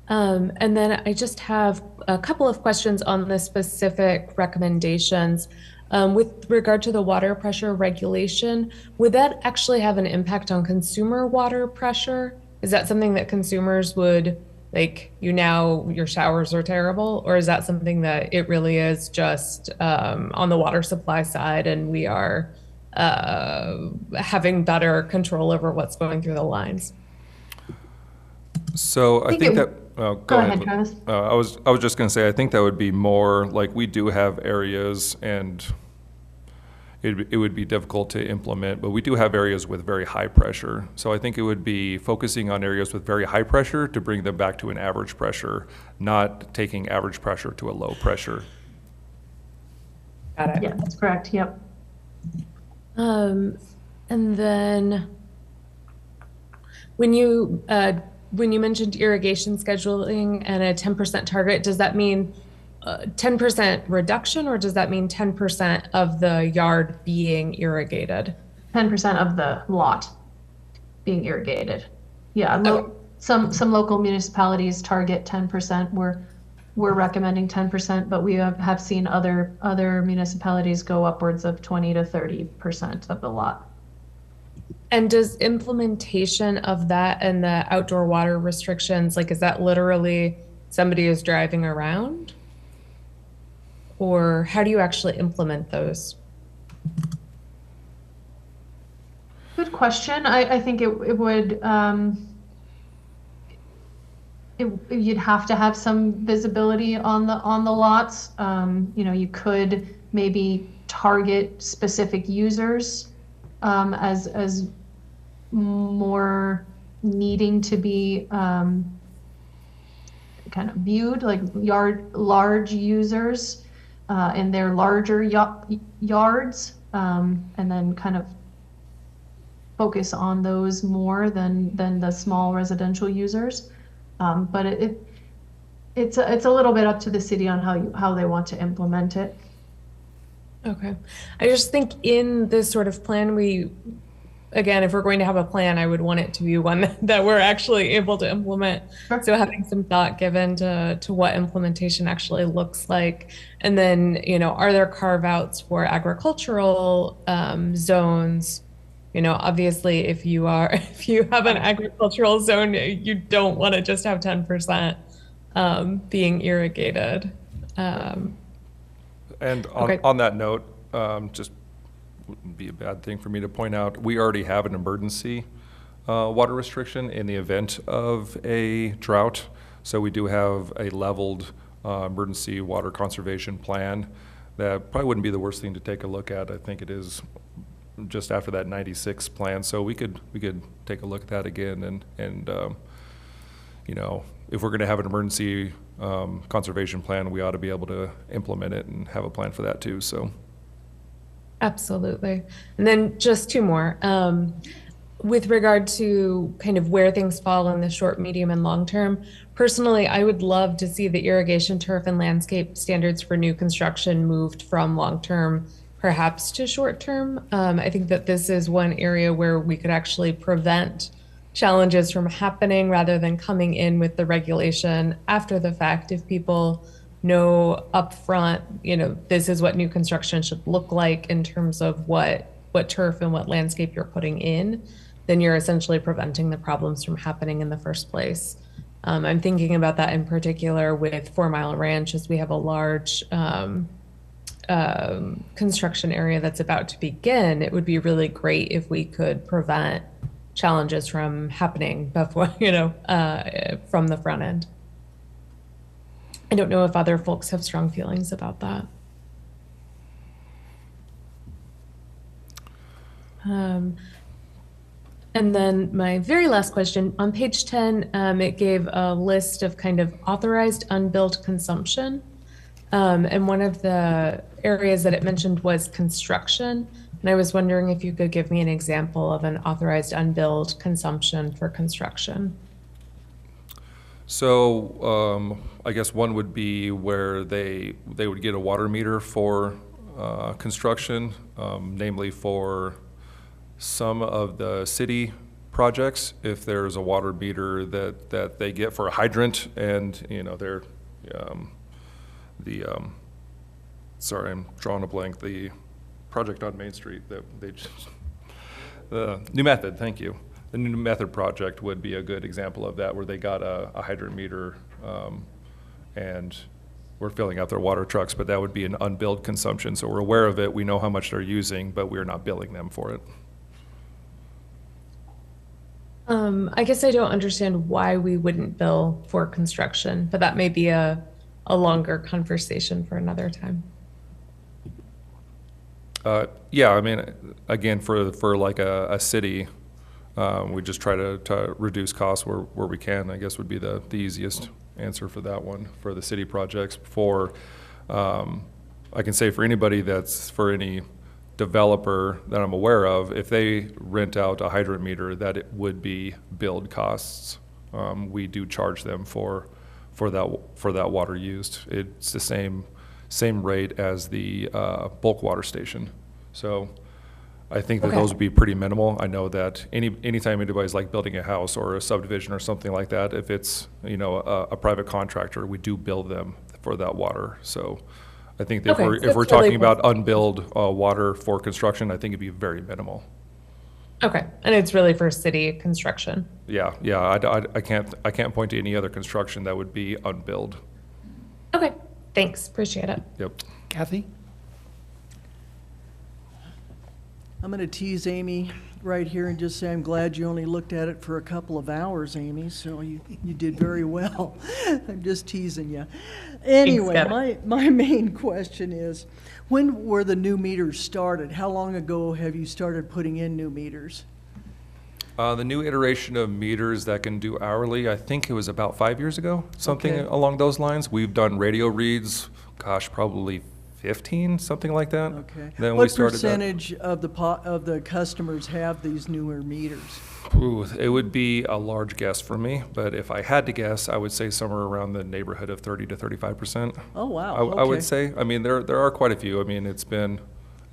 [SPEAKER 5] And then I just have a couple of questions on the specific recommendations. With regard to the water pressure regulation, would that actually have an impact on consumer water pressure? Is that something that consumers would, like, your showers are terrible? Or is that something that it really is just on the water supply side and we are having better control over what's going through the lines?
[SPEAKER 7] So I think that,
[SPEAKER 10] Go ahead, Travis.
[SPEAKER 7] I was just going to say, I think that would be more like we do have areas, and it would be difficult to implement, but we do have areas with very high pressure. So I think it would be focusing on areas with very high pressure to bring them back to an average pressure, not taking average pressure to a low pressure.
[SPEAKER 5] Got it.
[SPEAKER 10] Yeah, that's correct. Yep.
[SPEAKER 5] And then when you mentioned irrigation scheduling and a 10% target, does that mean 10% reduction, or does that mean 10% of the yard being irrigated?
[SPEAKER 10] 10% of the lot being irrigated. Yeah, some local municipalities target 10%. We're recommending 10%, but we have seen other municipalities go upwards of 20 to 30% of the lot.
[SPEAKER 5] And does implementation of that and the outdoor water restrictions, like, is that literally somebody is driving around? Or how do you actually implement those?
[SPEAKER 10] Good question. I think it would, you'd have to have some visibility on the lots. You could maybe target specific users as more needing to be kind of viewed, like large users in their larger yards, and then kind of focus on those more than the small residential users. But it's a little bit up to the city on how they want to implement it.
[SPEAKER 5] Okay. I just think in this sort of plan, again, if we're going to have a plan, I would want it to be one that we're actually able to implement. Sure. So having some thought given to what implementation actually looks like. And then, are there carve outs for agricultural zones? Obviously if you have an agricultural zone, you don't want to just have 10% being irrigated.
[SPEAKER 7] And
[SPEAKER 5] okay.
[SPEAKER 7] on that note, just wouldn't be a bad thing for me to point out, we already have an emergency water restriction in the event of a drought. So we do have a leveled emergency water conservation plan that probably wouldn't be the worst thing to take a look at. I think it is just after that 96 plan. So we could take a look at that again, and if we're going to have an emergency conservation plan, we ought to be able to implement it and have a plan for that too, so.
[SPEAKER 5] Absolutely. And then just two more. With regard to kind of where things fall in the short, medium, and long term, personally, I would love to see the irrigation, turf, and landscape standards for new construction moved from long term perhaps to short term. I think that this is one area where we could actually prevent challenges from happening rather than coming in with the regulation after the fact. If people know upfront, this is what new construction should look like in terms of what turf and what landscape you're putting in, then you're essentially preventing the problems from happening in the first place. I'm thinking about that in particular with 4 Mile Ranch, as we have a large construction area that's about to begin. It would be really great if we could prevent challenges from happening before, from the front end. I don't know if other folks have strong feelings about that. And then my very last question, on page 10, it gave a list of kind of authorized unbilled consumption. And one of the areas that it mentioned was construction. And I was wondering if you could give me an example of an authorized unbilled consumption for construction.
[SPEAKER 7] So I guess one would be where they would get a water meter for construction, namely for some of the city projects. If there's a water meter that they get for a hydrant, and they're sorry, I'm drawing a blank. The project on Main Street that they just, the New Method. Thank you. The New Method project would be a good example of that, where they got a hydrant meter and we're filling out their water trucks, but that would be an unbilled consumption. So we're aware of it, we know how much they're using, but we're not billing them for it.
[SPEAKER 5] I guess I don't understand why we wouldn't bill for construction, but that may be a longer conversation for another time.
[SPEAKER 7] Yeah, I mean, again, for like a city, we just try to reduce costs where we can, I guess would be the easiest answer for that one, for the city projects. I can say for anybody for any developer that I'm aware of, if they rent out a hydrant meter, that it would be billed costs. We do charge them for that water used. It's the same rate as the bulk water station. So I think that those would be pretty minimal. I know that anytime anybody's like building a house or a subdivision or something like that, if it's a private contractor, we do bill them for that water. So I think that if we're talking about unbilled water for construction, I think it'd be very minimal.
[SPEAKER 5] Okay, and it's really for city construction.
[SPEAKER 7] Yeah. I can't point to any other construction that would be unbilled.
[SPEAKER 5] Okay, thanks. Appreciate it.
[SPEAKER 7] Yep.
[SPEAKER 1] Kathy?
[SPEAKER 11] I'm going to tease Amy right here and just say I'm glad you only looked at it for a couple of hours, Amy, so you did very well. I'm just teasing you. Anyway, my main question is, when were the new meters started? How long ago have you started putting in new meters?
[SPEAKER 7] The new iteration of meters that can do hourly, I think it was about 5 years ago, something along those lines. We've done radio reads, probably 15, something like that.
[SPEAKER 11] Okay.
[SPEAKER 7] Then
[SPEAKER 11] what
[SPEAKER 7] we started
[SPEAKER 11] percentage of the customers have these newer meters?
[SPEAKER 7] Ooh, it would be a large guess for me, but if I had to guess, I would say somewhere around the neighborhood of 30 to 35%.
[SPEAKER 11] Oh, wow.
[SPEAKER 7] I would say. I mean, there are quite a few. I mean, it's been,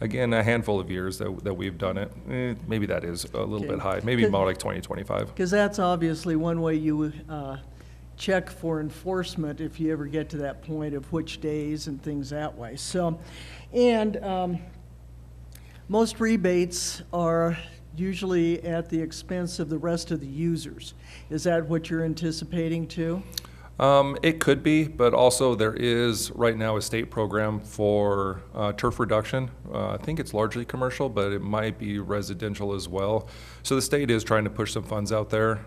[SPEAKER 7] again, a handful of years that we've done it. Maybe that is a little bit high. Maybe more like 20, 25.
[SPEAKER 11] Because that's obviously one way you check for enforcement if you ever get to that point of which days and things that way. So, and most rebates are usually at the expense of the rest of the users. Is that what you're anticipating too?
[SPEAKER 7] It could be, but also there is right now a state program for turf reduction. I think it's largely commercial, but it might be residential as well. So the state is trying to push some funds out there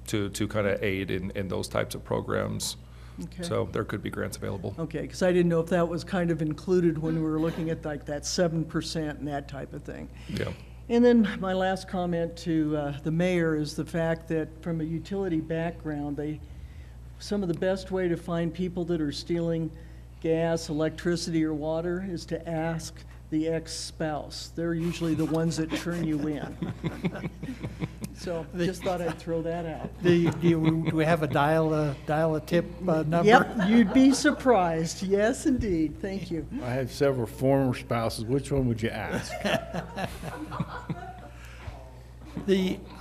[SPEAKER 7] to kind of aid in those types of programs.
[SPEAKER 11] Okay.
[SPEAKER 7] So there could be grants available.
[SPEAKER 11] Okay, because I didn't know if that was kind of included when we were looking at like that 7% and that type of thing.
[SPEAKER 7] Yeah.
[SPEAKER 11] And then my last comment to the mayor is the fact that from a utility background, they some of the best way to find people that are stealing gas, electricity, or water is to ask the ex-spouse. They're usually the ones that turn you in. So just thought I'd throw that out.
[SPEAKER 1] Do we have a dial a tip number?
[SPEAKER 11] Yep, you'd be surprised. Yes, indeed. Thank you.
[SPEAKER 8] I have several former spouses. Which one would you ask?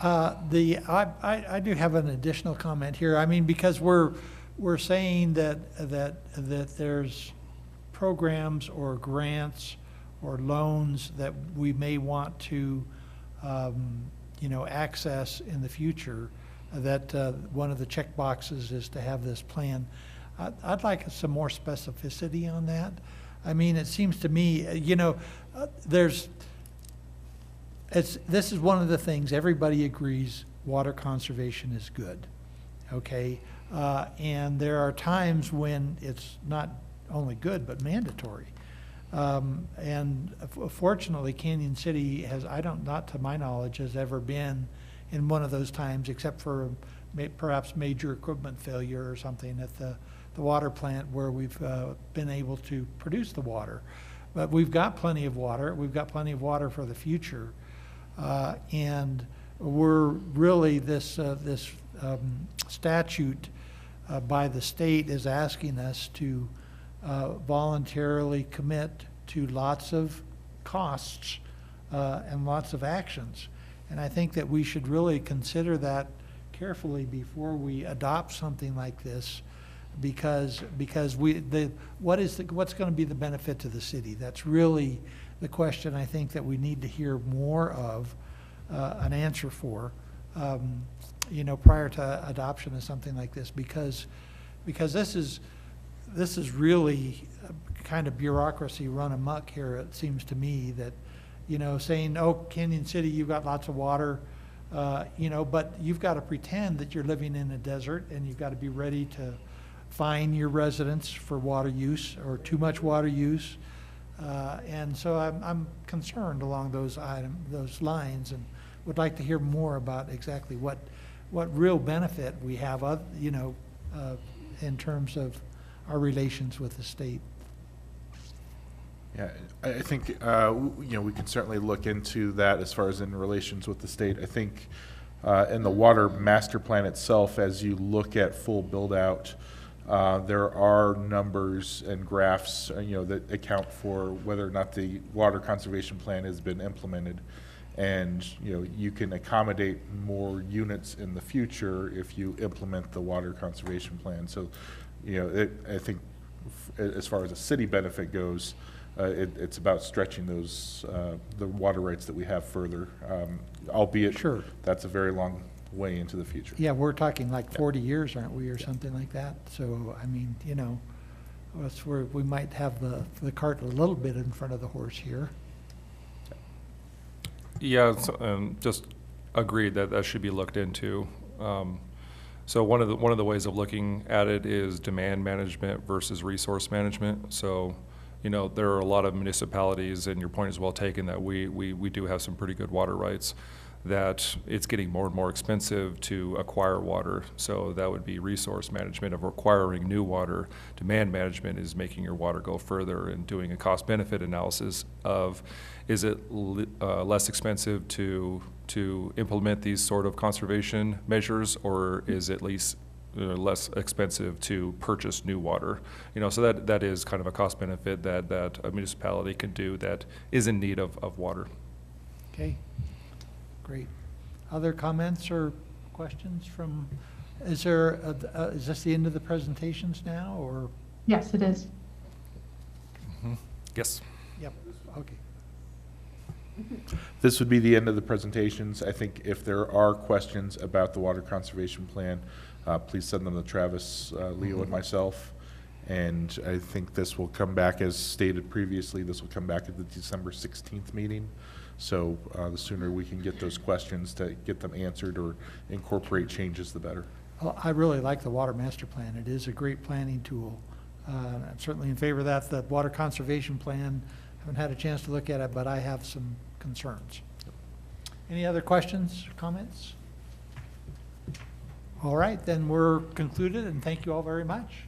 [SPEAKER 1] I do have an additional comment here. I mean, because we're saying that there's programs or grants or loans that we may want to, access in the future, that one of the check boxes is to have this plan. I'd like some more specificity on that. I mean, it seems to me, this is one of the things everybody agrees water conservation is good, okay? And there are times when it's not only good, but mandatory. And fortunately, Canyon City has, not to my knowledge, has ever been in one of those times, except for perhaps major equipment failure or something at the water plant where we've been able to produce the water. But we've got plenty of water. We've got plenty of water for the future. And we're really, this statute by the state is asking us to voluntarily commit to lots of costs and lots of actions. And I think that we should really consider that carefully before we adopt something like this, because what's going to be the benefit to the city? That's really the question I think that we need to hear more of an answer for, prior to adoption of something like this, because this is really kind of bureaucracy run amok here. It seems to me that, saying, oh, Canyon City, you've got lots of water, but you've got to pretend that you're living in a desert, and you've got to be ready to fine your residents for water use or too much water use. And so I'm concerned along those lines, and would like to hear more about exactly what real benefit we have, in terms of our relations with the state.
[SPEAKER 6] Yeah, I think, we can certainly look into that as far as in relations with the state. I think in the water master plan itself, as you look at full build out, there are numbers and graphs, that account for whether or not the water conservation plan has been implemented. And, you can accommodate more units in the future if you implement the water conservation plan. So, I think as far as a city benefit goes, it's about stretching those, the water rights that we have further, albeit
[SPEAKER 1] Sure.
[SPEAKER 6] That's a very long way into the future.
[SPEAKER 1] Yeah, we're talking like 40 years, aren't we, or something like that? So, I mean, that's where we might have the cart a little bit in front of the horse here.
[SPEAKER 7] Yeah, just agreed that should be looked into. So one of the ways of looking at it is demand management versus resource management. So, there are a lot of municipalities, and your point is well taken, that we do have some pretty good water rights, that it's getting more and more expensive to acquire water. So that would be resource management of acquiring new water. Demand management is making your water go further and doing a cost-benefit analysis of, is it less expensive to implement these sort of conservation measures, or is it less expensive to purchase new water? So that is kind of a cost benefit that a municipality can do that is in need of water.
[SPEAKER 1] Okay, great. Other comments or questions from, is this the end of the presentations now, or?
[SPEAKER 10] Yes, it is.
[SPEAKER 7] Yes.
[SPEAKER 1] Yep, okay.
[SPEAKER 6] This would be the end of the presentations. I think if there are questions about the water conservation plan, please send them to Travis, Leo, and myself. And I think this will come back, as stated previously, this will come back at the December 16th meeting. So the sooner we can get those questions to get them answered or incorporate changes, the better.
[SPEAKER 1] Well, I really like the water master plan. It is a great planning tool. I'm certainly in favor of that. The water conservation plan, haven't had a chance to look at it, but I have some concerns. Any other questions, comments? All right, then we're concluded, and thank you all very much.